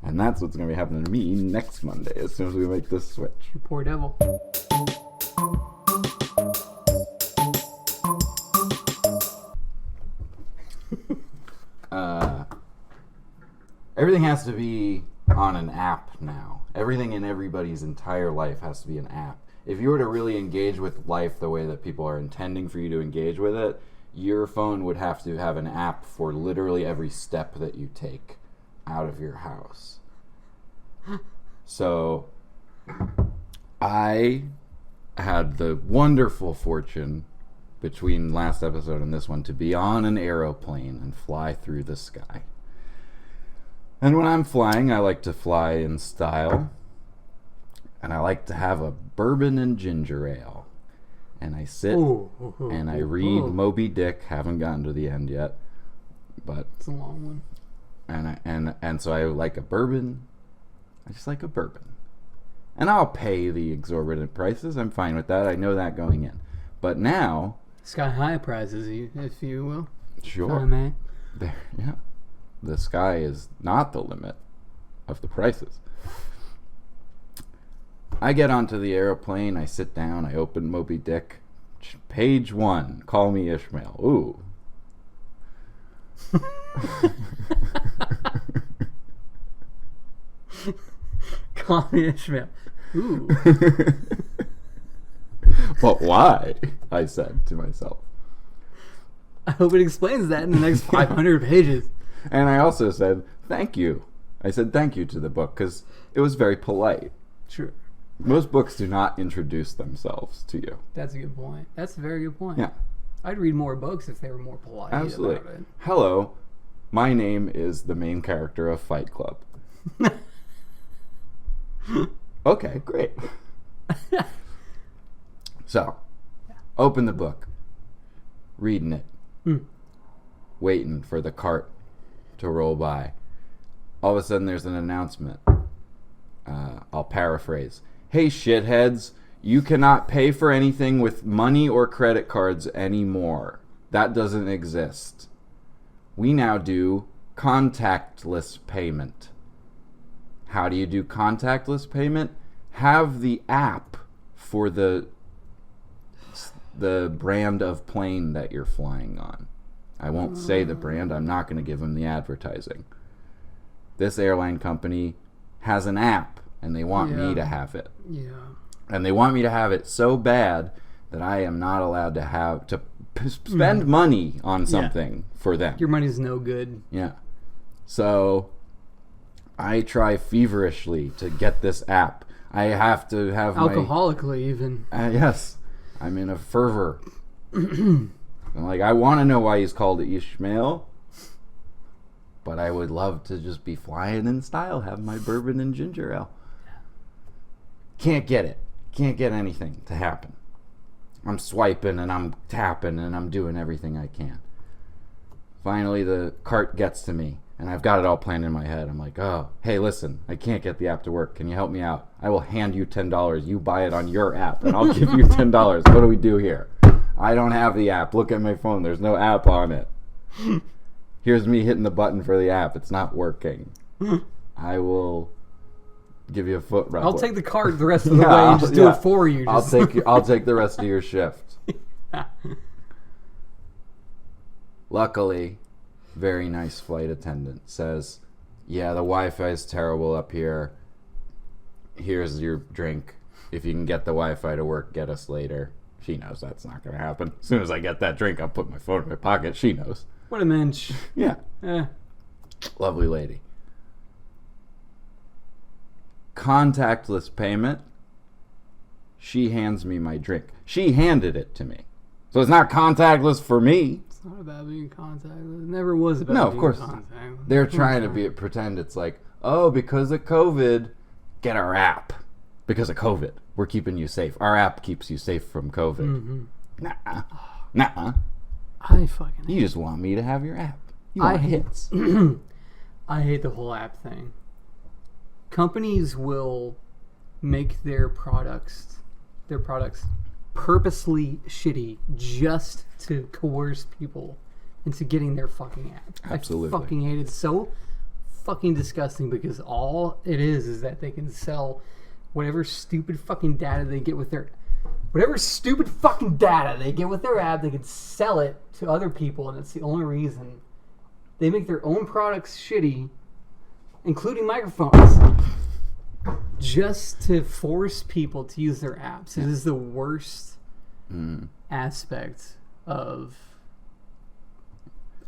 And that's what's going to be happening to me next Monday as soon as we make this switch. You poor devil. Everything has to be on an app now. Everything in everybody's entire life has to be an app. If you were to really engage with life the way that people are intending for you to engage with it, your phone would have to have an app for literally every step that you take out of your house. So I had the wonderful fortune between last episode and this one to be on an aeroplane and fly through the sky. And when I'm flying, I like to fly in style. And I like to have a bourbon and ginger ale. And I sit and I read Moby Dick. Haven't gotten to the end yet, but it's a long one. And so I like a bourbon. I just like a bourbon. And I'll pay the exorbitant prices. I'm fine with that. I know that going in. But now... Sky high prizes, if you will. Sure. If I may. There, yeah. The sky is not the limit of the prices. I get onto the airplane. I sit down. I open Moby Dick. Page 1. Call me Ishmael. Ooh. call me Ishmael. Ooh. But why? I said to myself. I hope it explains that in the next 500 pages. And I also said, thank you. I said thank you to the book because it was very polite. Sure. Most books do not introduce themselves to you. That's a good point. That's a very good point. Yeah. I'd read more books if they were more polite. Absolutely. About it. Hello, my name is the main character of Fight Club. Okay, great. So, open the book. Reading it. Waiting for the cart to roll by. All of a sudden there's an announcement. I'll paraphrase. Hey shitheads, you cannot pay for anything with money or credit cards anymore. That doesn't exist. We now do contactless payment. How do you do contactless payment? Have the app for the brand of plane that you're flying on. I won't say the brand. I'm not going to give them the advertising. This airline company has an app, and they want me to have it. Yeah. And they want me to have it so bad that I am not allowed to spend money on something for them. Your money's no good. Yeah. So I try feverishly to get this app. I have to have alcoholically even. Yes. I'm in a fervor. I'm like, I want to know why he's called Ishmael. But I would love to just be flying in style, have my bourbon and ginger ale. Can't get it. Can't get anything to happen. I'm swiping and I'm tapping and I'm doing everything I can. Finally, the cart gets to me, and I've got it all planned in my head. I'm like, oh, hey, listen, I can't get the app to work. Can you help me out? I will hand you $10. You buy it on your app, and I'll give you $10. What do we do here? I don't have the app. Look at my phone. There's no app on it. Here's me hitting the button for the app. It's not working. I will give you a foot rub. I'll take the cart the rest of the way and just do it for you. I'll take the rest of your shift. Luckily, very nice flight attendant says, yeah, the Wi-Fi is terrible up here. Here's your drink. If you can get the Wi-Fi to work, get us later. She knows that's not going to happen. As soon as I get that drink, I'll put my phone in my pocket. She knows. What a mensch. Yeah. Lovely lady. Contactless payment. She hands me my drink. She handed it to me. So it's not contactless for me. It's not about being contactless. It never was about being contactless. No, of course. They're trying to pretend it's like, oh, because of COVID, get our app. Because of COVID, we're keeping you safe. Our app keeps you safe from COVID. Nuh-uh. I fucking hate You just want me to have your app. You want hits. I hate the whole app thing. Companies will make their products purposely shitty just to coerce people into getting their fucking app. Absolutely. I fucking hate it. It's so fucking disgusting because all it is that they can sell whatever stupid fucking data they get with their app, they can sell it to other people, and it's the only reason. They make their own products shitty, including microphones, just to force people to use their apps. It is the worst aspect of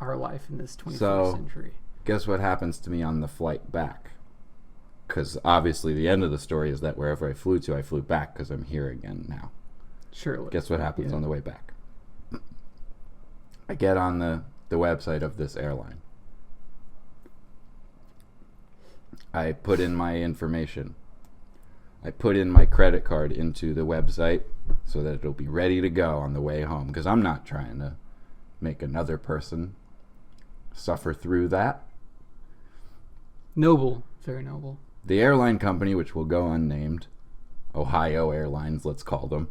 our life in this 21st century. Guess what happens to me on the flight back? Because obviously the end of the story is that wherever I flew to, I flew back because I'm here again now. Surely. Guess what happens on the way back? I get on the website of this airline. I put in my information. I put in my credit card into the website so that it'll be ready to go on the way home, because I'm not trying to make another person suffer through that. Noble. Very noble. The airline company, which will go unnamed, Ohio Airlines, let's call them.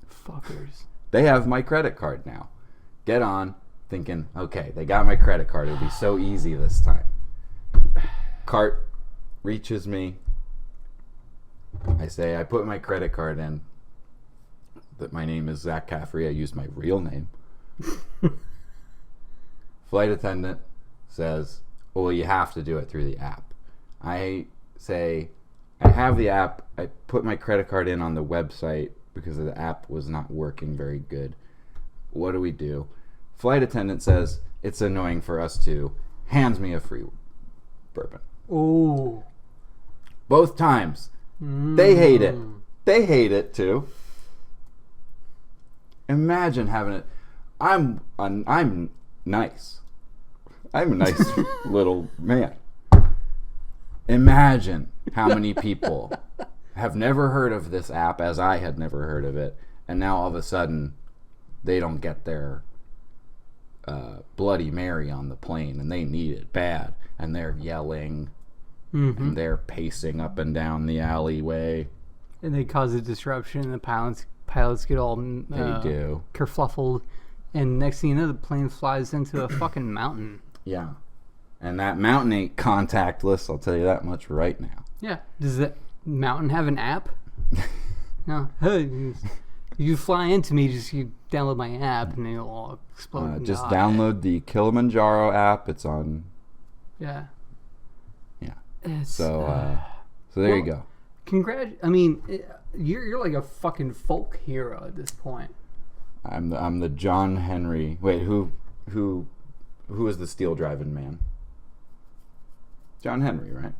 Fuckers. They have my credit card now. Get on, thinking, okay, they got my credit card. It'll be so easy this time. Cart reaches me. I say, I put my credit card in. That my name is Zach Caffrey. I used my real name. Flight attendant says, well, you have to do it through the app. I say, I have the app. I put my credit card in on the website because the app was not working very good. What do? Flight attendant says, it's annoying for us too. Hands me a free bourbon. Oh. Both times. They hate it. They hate it too. Imagine having it. I'm nice. I'm a nice little man. Imagine how many people have never heard of this app, as I had never heard of it, and now all of a sudden they don't get their Bloody Mary on the plane, and they need it bad, and they're yelling, and they're pacing up and down the alleyway, and they cause a disruption, and the pilots get all kerfluffled, and next thing you know, the plane flies into a fucking mountain. Yeah. And that mountain ain't contactless, I'll tell you that much right now. Yeah. Does that mountain have an app? No. Hey, you fly into me, you download my app, and it'll all explode. Just download the Kilimanjaro app. It's on. Yeah. Yeah. So there you go. I mean, you're like a fucking folk hero at this point. I'm the John Henry. Wait, who is the steel driving man? John Henry, right?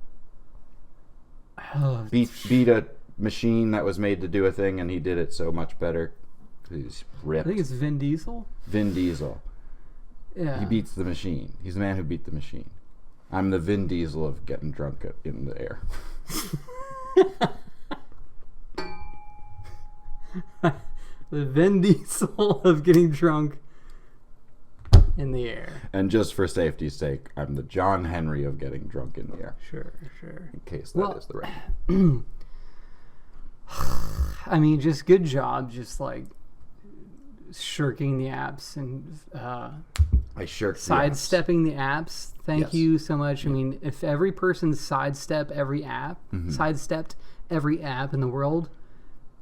Beat a machine that was made to do a thing, and he did it so much better. He's ripped. I think it's Vin Diesel. Vin Diesel. Yeah. He beats the machine. He's the man who beat the machine. I'm the Vin Diesel of getting drunk in the air. The Vin Diesel of getting drunk in the air. And just for safety's sake, I'm the John Henry of getting drunk in the air. Sure. In case that is the right. I mean, just good job, just like shirking the apps and I shirked sidestepping the apps. Thank you so much. I mean, if every person sidestepped every app in the world,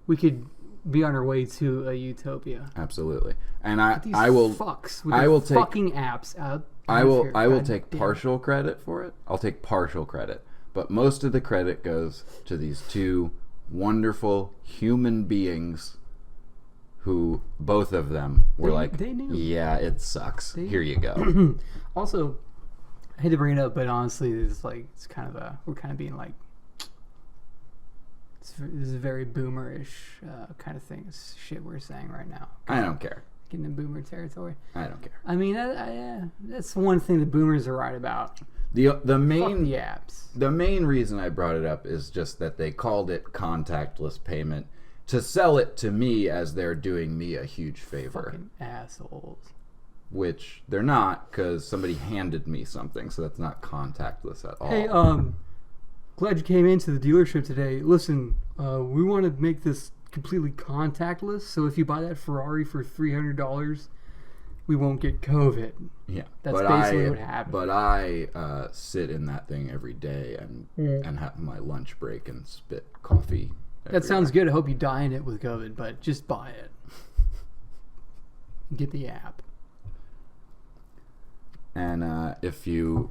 we could be on our way to a utopia. Absolutely. And I will take fucking apps out. I will take partial credit for it. I'll take partial credit, but most of the credit goes to these two wonderful human beings who both of them were they knew. Yeah, it sucks. Here you go. Also, I hate to bring it up, but honestly, we're kind of being like, this is a very boomerish kind of thing. It's shit we're saying right now. I don't care. Getting in boomer territory. I don't care. I mean, that's one thing the boomers are right about. The Fuck the apps. The main reason I brought it up is just that they called it contactless payment to sell it to me as they're doing me a huge favor. Fucking assholes. Which they're not, because somebody handed me something, so that's not contactless at all. Hey, glad you came into the dealership today. Listen, we want to make this completely contactless, so if you buy that Ferrari for $300, we won't get COVID. Yeah, that's basically what happened. But I sit in that thing every day and have my lunch break and spit coffee. That sounds good. I hope you die in it with COVID, but just buy it. Get the app. And if you'd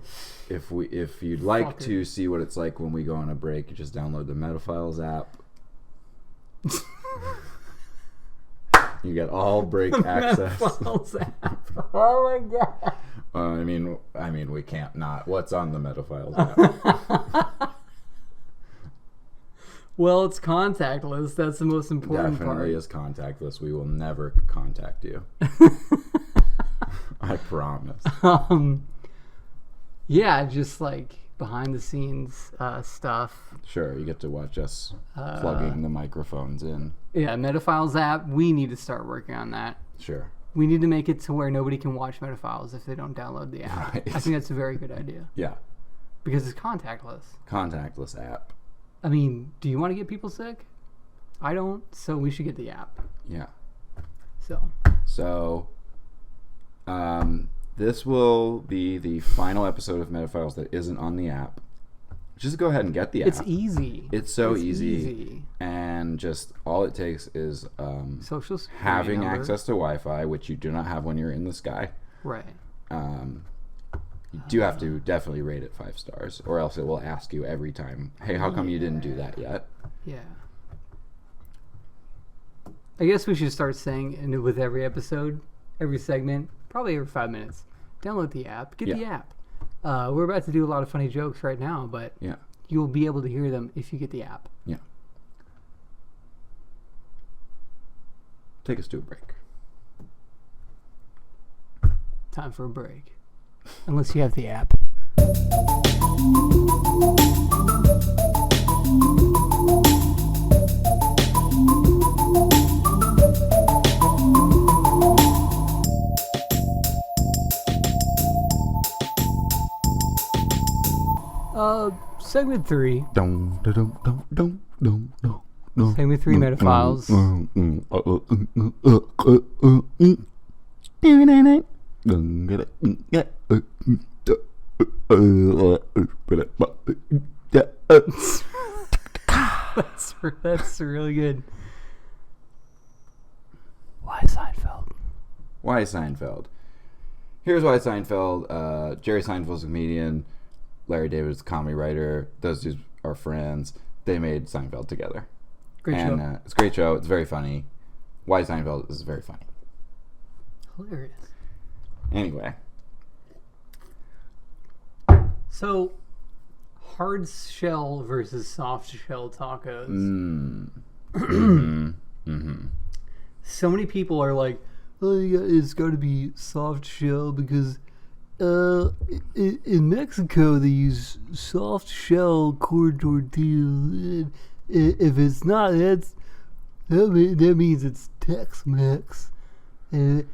like to see what it's like when we go on a break, you just download the Metafiles app. You get all break access. Metafiles app. Oh my god. I mean, we can't not. What's on the Metafiles app? Well, it's contactless. That's the most important part. Definitely is contactless. We will never contact you. I promise. Yeah, just like behind the scenes stuff. Sure, you get to watch us plugging the microphones in. Yeah, Metafiles app. We need to start working on that. Sure. We need to make it to where nobody can watch Metafiles if they don't download the app. Right. I think that's a very good idea. Yeah. Because it's contactless. Contactless app. I mean, do you want to get people sick? I don't, so we should get the app. Yeah. So, this will be the final episode of Metafiles that isn't on the app. Just go ahead and get the app. It's easy. It's so easy. And just all it takes is Social Security having number. access to Wi-Fi, which you do not have when you're in the sky. Right. You do have to definitely rate it 5 stars, or else it will ask you every time, hey, how come you didn't do that yet? Yeah. I guess we should start saying with every episode, every segment, probably every 5 minutes, download the app, get the app. We're about to do a lot of funny jokes right now, but you'll be able to hear them if you get the app. Yeah. Take us to a break. Time for a break. Unless you have the app. Segment 3. Segment 3 Metaphiles. That's really good. Why Seinfeld? Why Seinfeld? Here's why Seinfeld. Jerry Seinfeld's a comedian. Larry David's a comedy writer. Those dudes are friends. They made Seinfeld together. Great show. It's a great show. It's very funny. Why Seinfeld is very funny. Hilarious. Anyway. So, hard shell versus soft shell tacos. So many people are like, oh, yeah, it's got to be soft shell because in Mexico they use soft shell corn tortillas. If it's not, that means it's Tex-Mex. And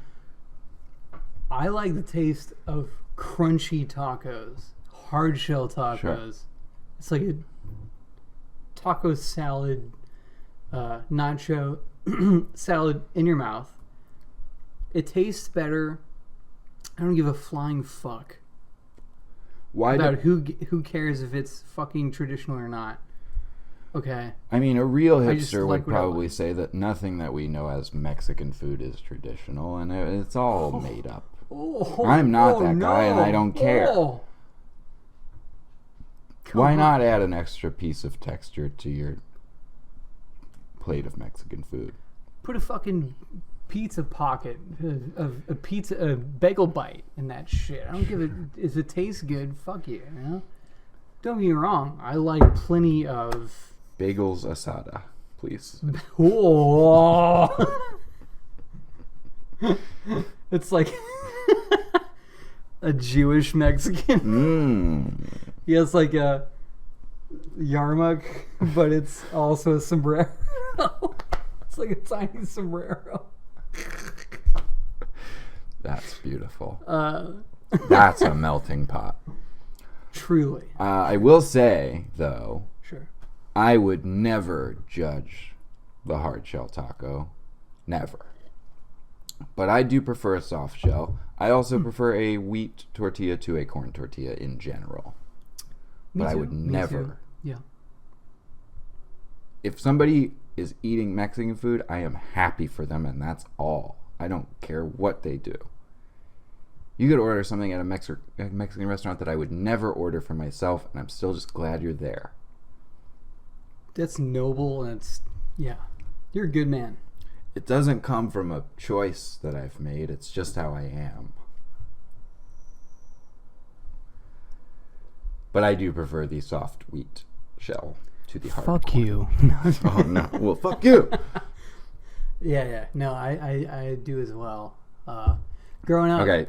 I like the taste of crunchy tacos, hard shell tacos. Sure. It's like a taco salad, nacho salad in your mouth. It tastes better. I don't give a flying fuck about who cares if it's fucking traditional or not. Okay. I mean, a real hipster would probably say that nothing that we know as Mexican food is traditional, and it's all made up. I'm not that guy, and I don't care. Why not add an extra piece of texture to your plate of Mexican food? Put a fucking pizza pocket, a bagel bite in that shit. I don't give it. If it tastes good, fuck you. You know. Don't get me wrong. I like plenty of bagels asada, please. It's like a Jewish Mexican. He has like a yarmulke, but it's also a sombrero. It's like a tiny sombrero. That's beautiful. That's a melting pot. Truly. I will say, though, sure, I would never judge the hard shell taco. Never. But I do prefer a soft shell. I also prefer a wheat tortilla to a corn tortilla in general. But I would never. Yeah. If somebody is eating Mexican food, I am happy for them, and that's all. I don't care what they do. You could order something at a Mexican restaurant that I would never order for myself, and I'm still just glad you're there. That's noble, and you're a good man. It doesn't come from a choice that I've made. It's just how I am. But I do prefer the soft wheat shell to the hard Fuck corn. You. Oh, no. Well, fuck you. Yeah. No, I do as well. Growing up. Okay.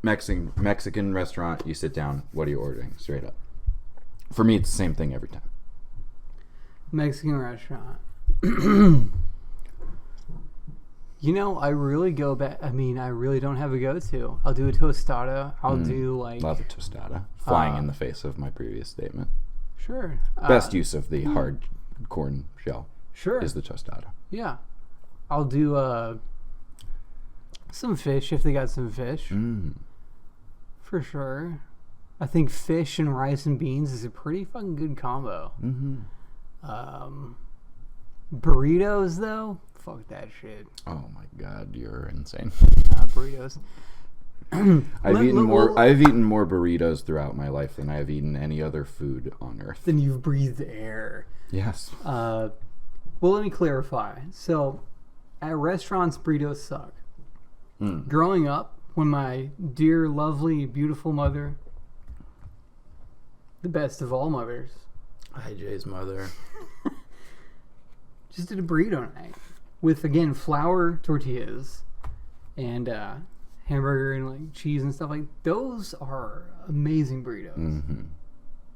Mexican restaurant, you sit down. What are you ordering? Straight up. For me, it's the same thing every time. Mexican restaurant. You know, I really go back. I mean, I really don't have a go-to. I'll do a tostada. I'll do like... Love a tostada. Flying in the face of my previous statement. Sure. Best use of the hard corn shell. Sure. Is the tostada. Yeah. I'll do some fish if they got some fish. For sure. I think fish and rice and beans is a pretty fucking good combo. Burritos, though? Fuck that shit. Oh my god, you're insane. Burritos. I've eaten more burritos throughout my life than I've eaten any other food on earth. Then you've breathed air. Yes. Well, let me clarify. So, at restaurants, burritos suck. Growing up, when my dear, lovely, beautiful mother, the best of all mothers, Hi, Jay's mother, just did a burrito night with, again, flour tortillas and hamburger and like cheese and stuff. Like, those are amazing burritos. Mm-hmm.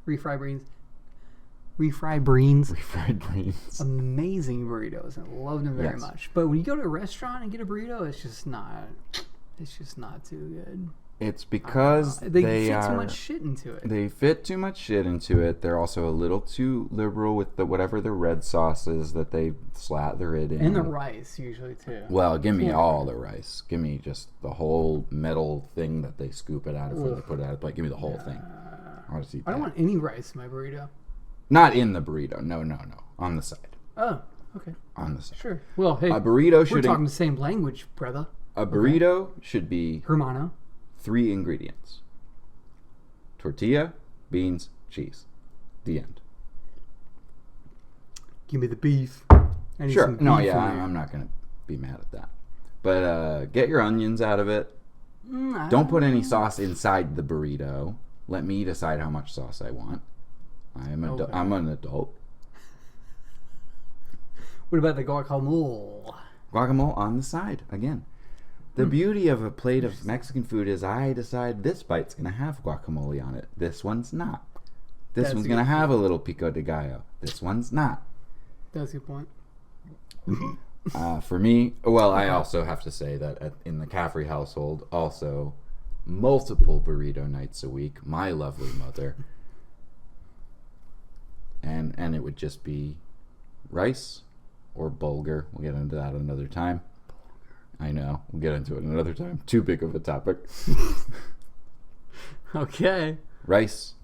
Refried greens. Refried greens. Amazing burritos. I loved them very much. But when you go to a restaurant and get a burrito, it's just not too good. It's because they fit too much shit into it. They fit too much shit into it. They're also a little too liberal with whatever the red sauce is that they slather it in. And the rice, usually, too. Well, give me all the rice. Give me just the whole metal thing that they scoop it out of before they put it out of the plate. Give me the whole thing. I don't want any rice in my burrito. Not in the burrito. No. On the side. Oh, okay. On the side. Sure. Well, hey, a burrito should... We're talking the same language, brother. A burrito should be... Hermano. 3 ingredients. Tortilla, beans, cheese. The end. Give me the beef. Sure. No, yeah, I'm not going to be mad at that. But get your onions out of it. Don't put any sauce inside the burrito. Let me decide how much sauce I want. I'm an adult. What about the guacamole? Guacamole on the side, again. The beauty of a plate of Mexican food is I decide this bite's going to have guacamole on it. This one's not. This one's going to have a little pico de gallo. This one's not. That's a good point. For me, well, I also have to say that in the Caffrey household, also multiple burrito nights a week, my lovely mother. And it would just be rice or bulgur. We'll get into that another time. I know. We'll get into it another time. Too big of a topic. Okay. Rice,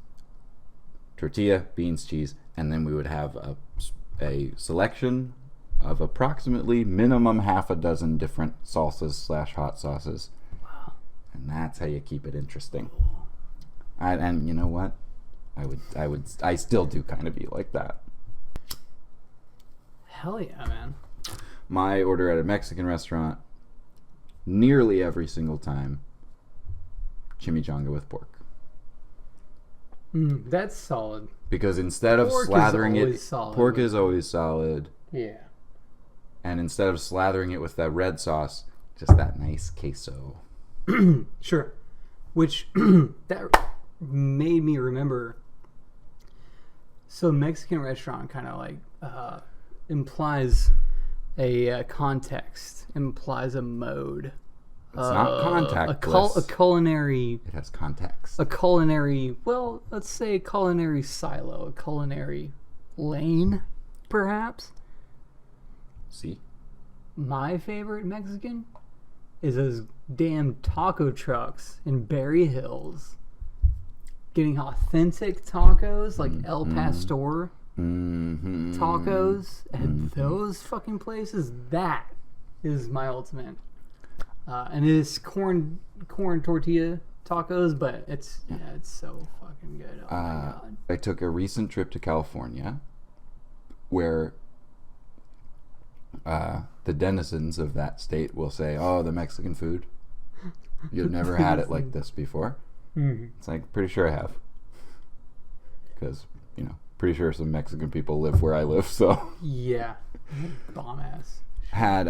tortilla, beans, cheese, and then we would have a selection of approximately minimum half a dozen different salsas / hot sauces. Wow. And that's how you keep it interesting. And you know what? I still do kind of eat like that. Hell yeah, man. My order at a Mexican restaurant, nearly every single time, chimichanga with pork. That's solid. Because instead of slathering it, pork is always solid. Yeah. And instead of slathering it with that red sauce, just that nice queso. Sure. Which, that made me remember. So Mexican restaurant kind of like implies a context, implies a mode. It's not contactless. A culinary... It has context. A culinary... Well, let's say a culinary silo. A culinary lane, perhaps. See? My favorite Mexican is those damn taco trucks in Berry Hills. Getting authentic tacos, like El Pastor tacos at those fucking places. That is my ultimate. And it is corn tortilla tacos, but it's so fucking good. Oh my god! I took a recent trip to California, where the denizens of that state will say, "Oh, the Mexican food. You've never had it like this before." It's like, pretty sure I have, because pretty sure some Mexican people live where I live. So yeah, bomb ass. Had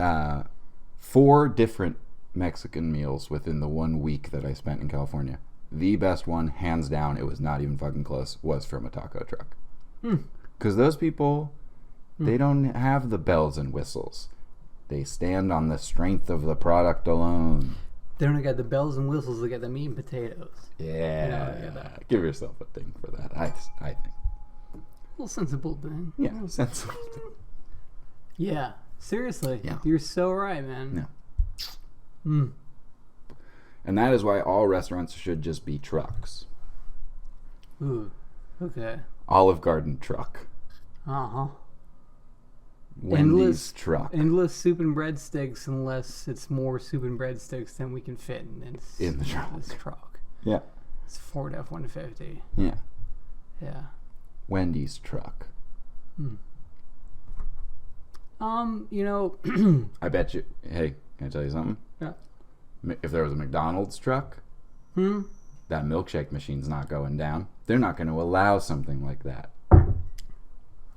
4 different Mexican meals within the 1 week that I spent in California. The best one, hands down, it was not even fucking close, was from a taco truck. Because those people, they don't have the bells and whistles. They stand on the strength of the product alone. They don't got the bells and whistles, they got the meat and potatoes. Yeah. Give yourself a thing for that, I think. A little sensible thing. Yeah, sensible thing. Yeah, seriously. Yeah. You're so right, man. Yeah. And that is why all restaurants should just be trucks. Ooh, okay. Olive Garden truck. Uh-huh. Wendy's truck. Endless soup and breadsticks, unless it's more soup and breadsticks than we can fit in the truck. This truck. Yeah. It's Ford F-150. Yeah. Yeah. Wendy's truck. I bet you. Hey, can I tell you something? Yeah. If there was a McDonald's truck, that milkshake machine's not going down. They're not going to allow something like that.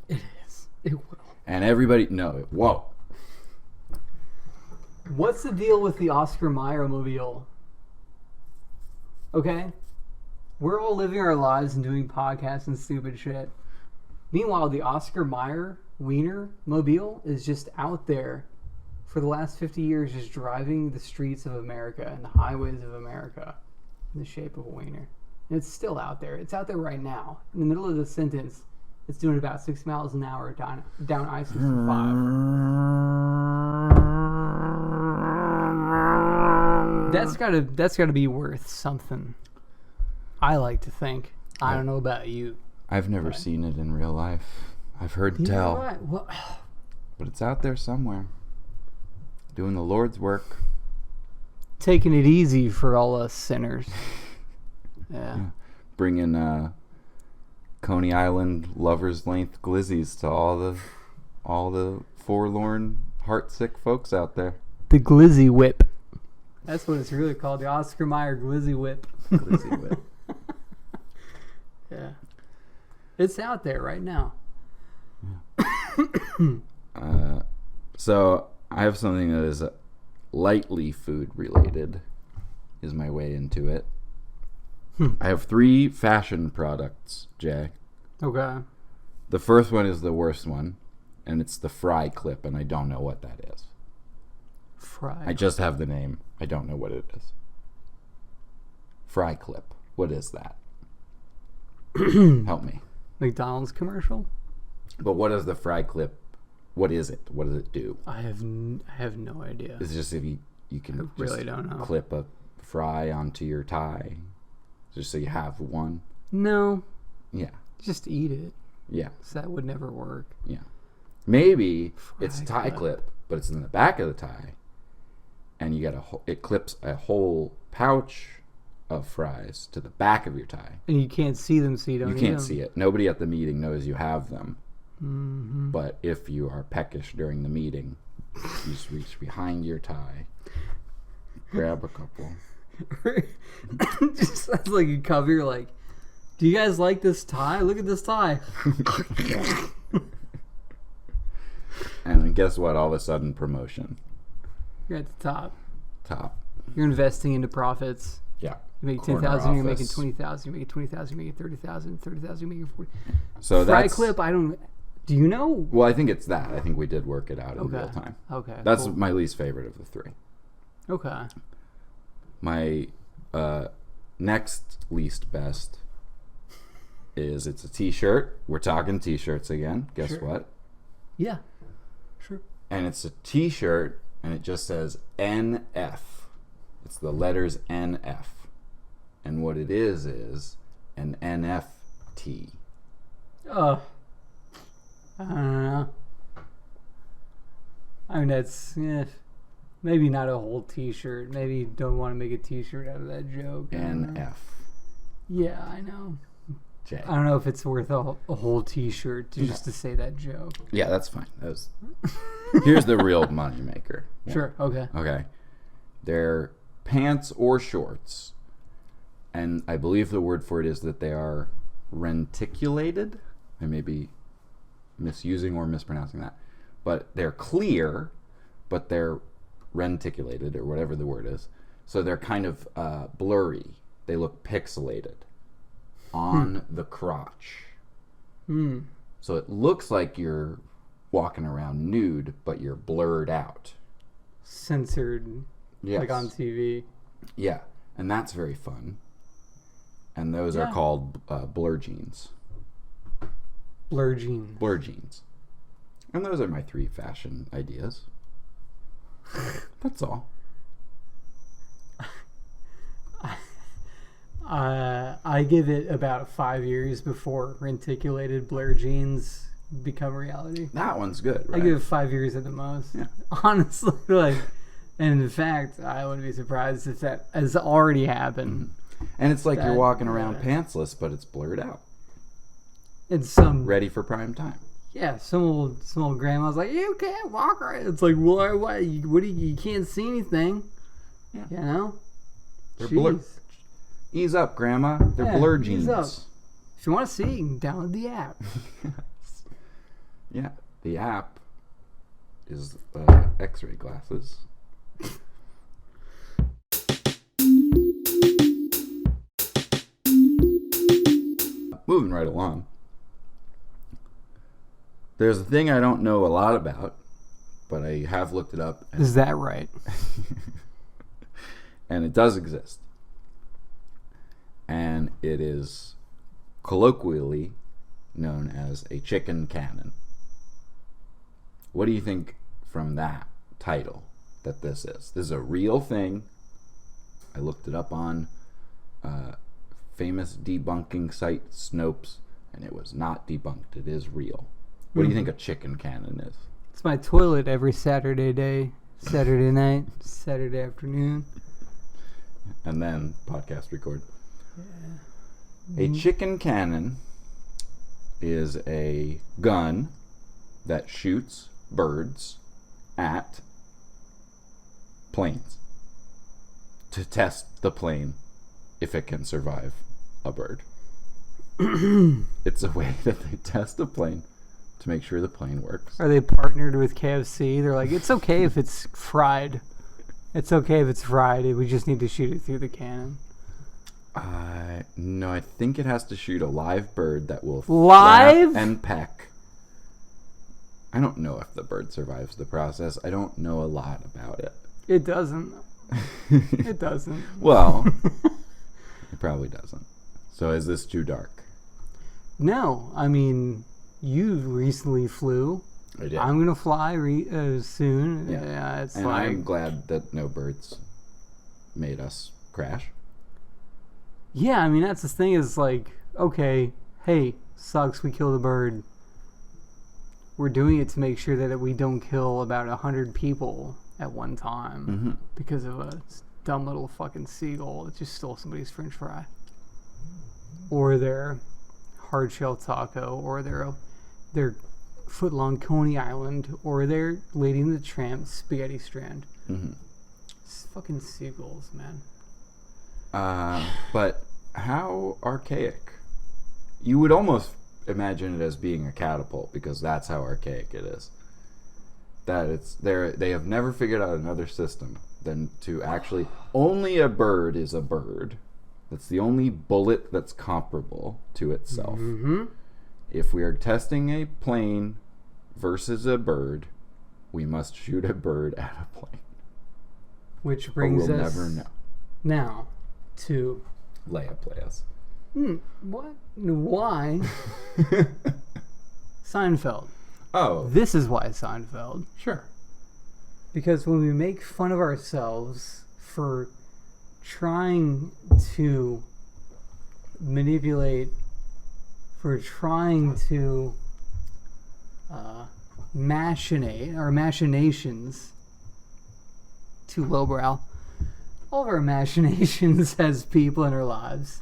It is. It will. And everybody, no, it won't. What's the deal with the Oscar Mayer mobile? Okay? We're all living our lives and doing podcasts and stupid shit. Meanwhile, the Oscar Mayer Wiener mobile is just out there for the last 50 years, just driving the streets of America and the highways of America in the shape of a wiener. And it's still out there. It's out there right now. In the middle of the sentence, it's doing about 6 miles an hour down I-65. That's gotta be worth something. I like to think. I don't know about you. I've never seen it in real life. I've heard tell. Well, but it's out there somewhere. Doing the Lord's work. Taking it easy for all us sinners. Yeah. Bringing Coney Island lovers length glizzies to all the forlorn, heartsick folks out there. The Glizzy Whip. That's what it's really called. The Oscar Mayer Glizzy Whip. Glizzy Whip. Yeah. It's out there right now. So I have something that is lightly food related, is my way into it. I have 3 fashion products, Jay. Okay. The first one is the worst one, and it's the fry clip, and I don't know what that is. Fry. I just have the name. I don't know what it is. Fry clip. What is that? Help me. McDonald's commercial? But what is the fry clip? What is it? What does it do? I have no idea. It's just if you can I really don't know. Clip a fry onto your tie, just so you have one. No. Yeah. Just eat it. Yeah. So that would never work. Yeah. Maybe it's a tie clip. clip, but it's in the back of the tie, and you got it clips a whole pouch of fries to the back of your tie. And you can't see them, so you don't. You can't see it. Nobody at the meeting knows you have them. Mm-hmm. But if you are peckish during the meeting, you just reach behind your tie, grab a couple. Just sounds like you cover. You're like, do you guys like this tie? Look at this tie. And then guess what? All of a sudden, promotion. You're at the top. You're investing into profits. Yeah. You make 10,000. You're making 20,000. You make 20,000. You make 30,000. 30,000. You make 40. So fry that's clip. I don't. Do you know? Well, I think it's that. I think we did work it out in real time. Okay. That's cool. my least favorite of the 3. Okay. My next least best is it's a t-shirt. We're talking t-shirts again. Guess what? Yeah. Sure. And it's a t-shirt, and it just says NF. It's the letters NF. And what it is an NFT. I don't know. I mean, that's maybe not a whole t-shirt. Maybe you don't want to make a t-shirt out of that joke. NF. Yeah, I know. Jay. I don't know if it's worth a whole t-shirt just to say that joke. Yeah, that's fine. Here's the real moneymaker. Yeah. Sure, okay. Okay. They're pants or shorts. And I believe the word for it is that they are reticulated. I may be misusing or mispronouncing that. But they're clear, but they're reticulated, or whatever the word is. So they're kind of blurry. They look pixelated on the crotch. So it looks like you're walking around nude, but you're blurred out. Censored, Yes. like on TV. Yeah, and that's very fun. And those are called blur jeans. Blur jeans. Blur jeans. And those are my 3 fashion ideas. That's all. I give it about 5 years before reticulated blur jeans become reality. That one's good, right? I give it 5 years at the most. Yeah. Honestly, like, and in fact, I wouldn't be surprised if that has already happened. Mm-hmm. And it's like you're walking around pantsless, but it's blurred out. It's some ready for prime time. Yeah, some old grandma's like, you can't walk right. It's like, well, what? You can't see anything. Yeah. You know? They're blurred. Ease up, Grandma. They're blur jeans. Ease up. If you want to see, you can download the app. Yes. Yeah, the app is X-ray glasses. Moving right along. There's a thing I don't know a lot about, but I have looked it up. Is that right? And it does exist. And it is colloquially known as a chicken cannon. What do you think from that title that this is? This is a real thing. I looked it up on famous debunking site Snopes, and it was not debunked. It is real. What do you think a chicken cannon is? It's my toilet every Saturday night, Saturday afternoon. And then podcast record. Yeah. A chicken cannon is a gun that shoots birds at planes to test the plane if it can survive a bird. It's a way that they test a plane to make sure the plane works. Are they partnered with KFC? They're like, it's okay if it's fried. It's okay if it's fried. We just need to shoot it through the cannon. No, I think it has to shoot a live bird that will live flap and peck. I don't know if the bird survives the process. I don't know a lot about it. It doesn't. It doesn't. Well, it probably doesn't. So is this too dark? No. I mean, you recently flew. I did. I'm going to fly soon. Yeah. It's and like, I'm glad that no birds made us crash. Yeah, I mean, that's the thing is like, okay, hey, sucks, we killed a bird. We're doing it to make sure that we don't kill about 100 people at one time because of a dumb little fucking seagull that just stole somebody's french fry. Or their hard shell taco, or their foot-long Coney Island, or their Lady and the Tramp spaghetti strand. It's fucking seagulls, man. But how archaic? You would almost imagine it as being a catapult because that's how archaic it is. That it's there. They have never figured out another system than to actually only a bird is a bird. That's the only bullet that's comparable to itself. If we are testing a plane versus a bird, we must shoot a bird at a plane. Which brings us never know. Now to Leia play us. What? Why? Seinfeld. Oh. This is why Seinfeld. Sure. Because when we make fun of ourselves for trying to manipulate, for trying to machinate, our machinations, too lowbrow, all of our machinations as people in our lives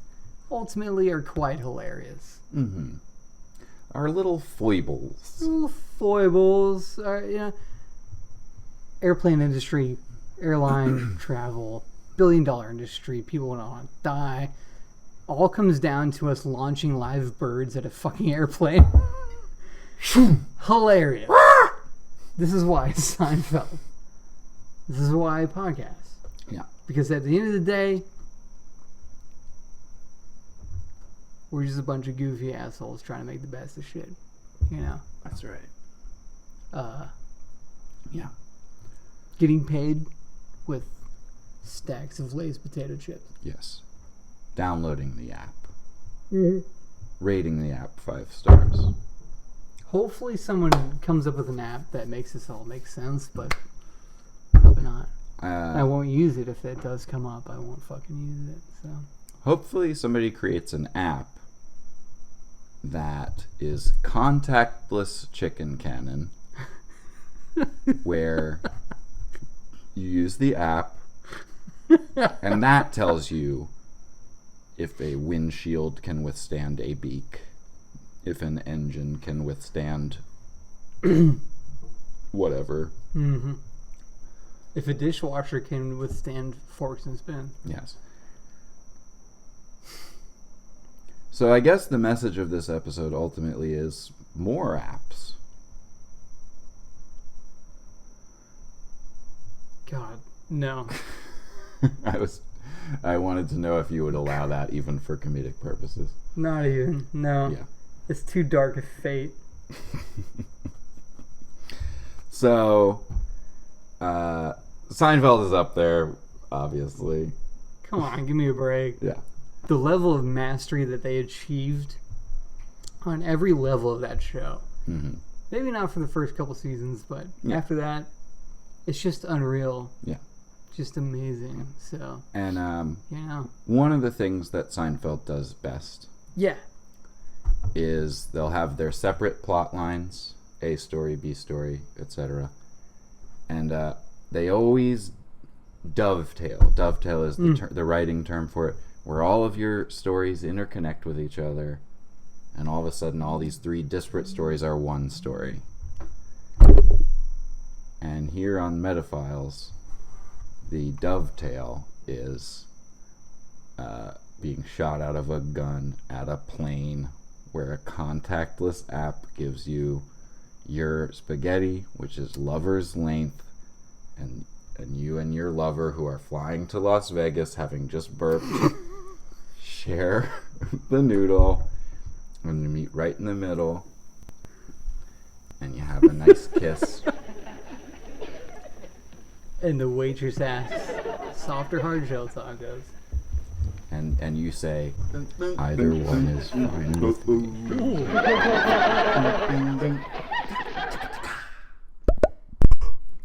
ultimately are quite hilarious. Our little foibles. Little foibles are, airplane industry, airline travel, billion-dollar industry, people want to die. All comes down to us launching live birds at a fucking airplane. Hilarious. This is why Seinfeld. This is why I podcast. Yeah. Because at the end of the day, we're just a bunch of goofy assholes trying to make the best of shit. That's right. Yeah. Getting paid with stacks of Lay's potato chips. Yes. Downloading the app. Rating the app 5 stars. Hopefully someone comes up with an app that makes this all make sense, but probably not. I won't use it if it does come up. I won't fucking use it. So hopefully somebody creates an app that is contactless chicken cannon, where you use the app, and that tells you if a windshield can withstand a beak, if an engine can withstand whatever. Mm-hmm. If a dishwasher can withstand forks and spoons. Yes. So I guess the message of this episode ultimately is more apps. God, no. I wanted to know if you would allow that even for comedic purposes. Not even. No. Yeah. It's too dark a fate. So, Seinfeld is up there, obviously. Come on, give me a break. Yeah. The level of mastery that they achieved on every level of that show. Mm-hmm. Maybe not for the first couple seasons, but after that, it's just unreal. Yeah. Just amazing. So. And, yeah. One of the things that Seinfeld does best. Yeah. Is they'll have their separate plot lines, A story, B story, etc. And they always dovetail. Dovetail is the writing term for it, where all of your stories interconnect with each other, and all of a sudden all these three disparate stories are one story. And here on Metaphiles, the dovetail is being shot out of a gun at a plane, where a contactless app gives you your spaghetti, which is lover's length, and you and your lover, who are flying to Las Vegas, having just burped, share the noodle, and you meet right in the middle, and you have a nice kiss. And the waitress asks, soft or hard shell tacos? And you say, either one is fine with me.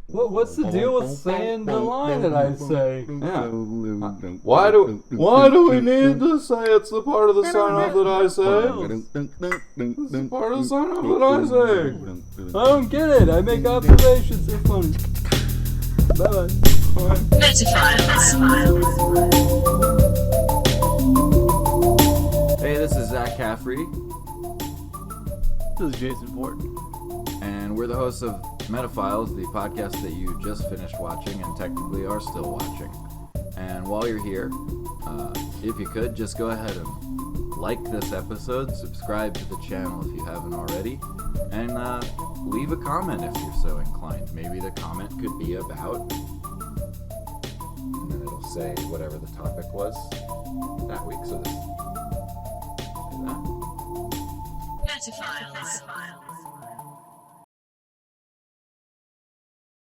What's the deal with saying the line that I say? Yeah. Why do we need to say it's the part of the sign off that I say? It's the part of the sign off that I say. I don't get it. I make observations. They're funny. Bye-bye. Hey, this is Zach Caffrey. This is Jason Ford. And we're the hosts of Metaphiles, the podcast that you just finished watching and technically are still watching. And while you're here, if you could, just go ahead and like this episode, subscribe to the channel if you haven't already, and leave a comment if you're so inclined. Maybe the comment could be about, and then it'll say whatever the topic was that week. So this is that. Metaphiles.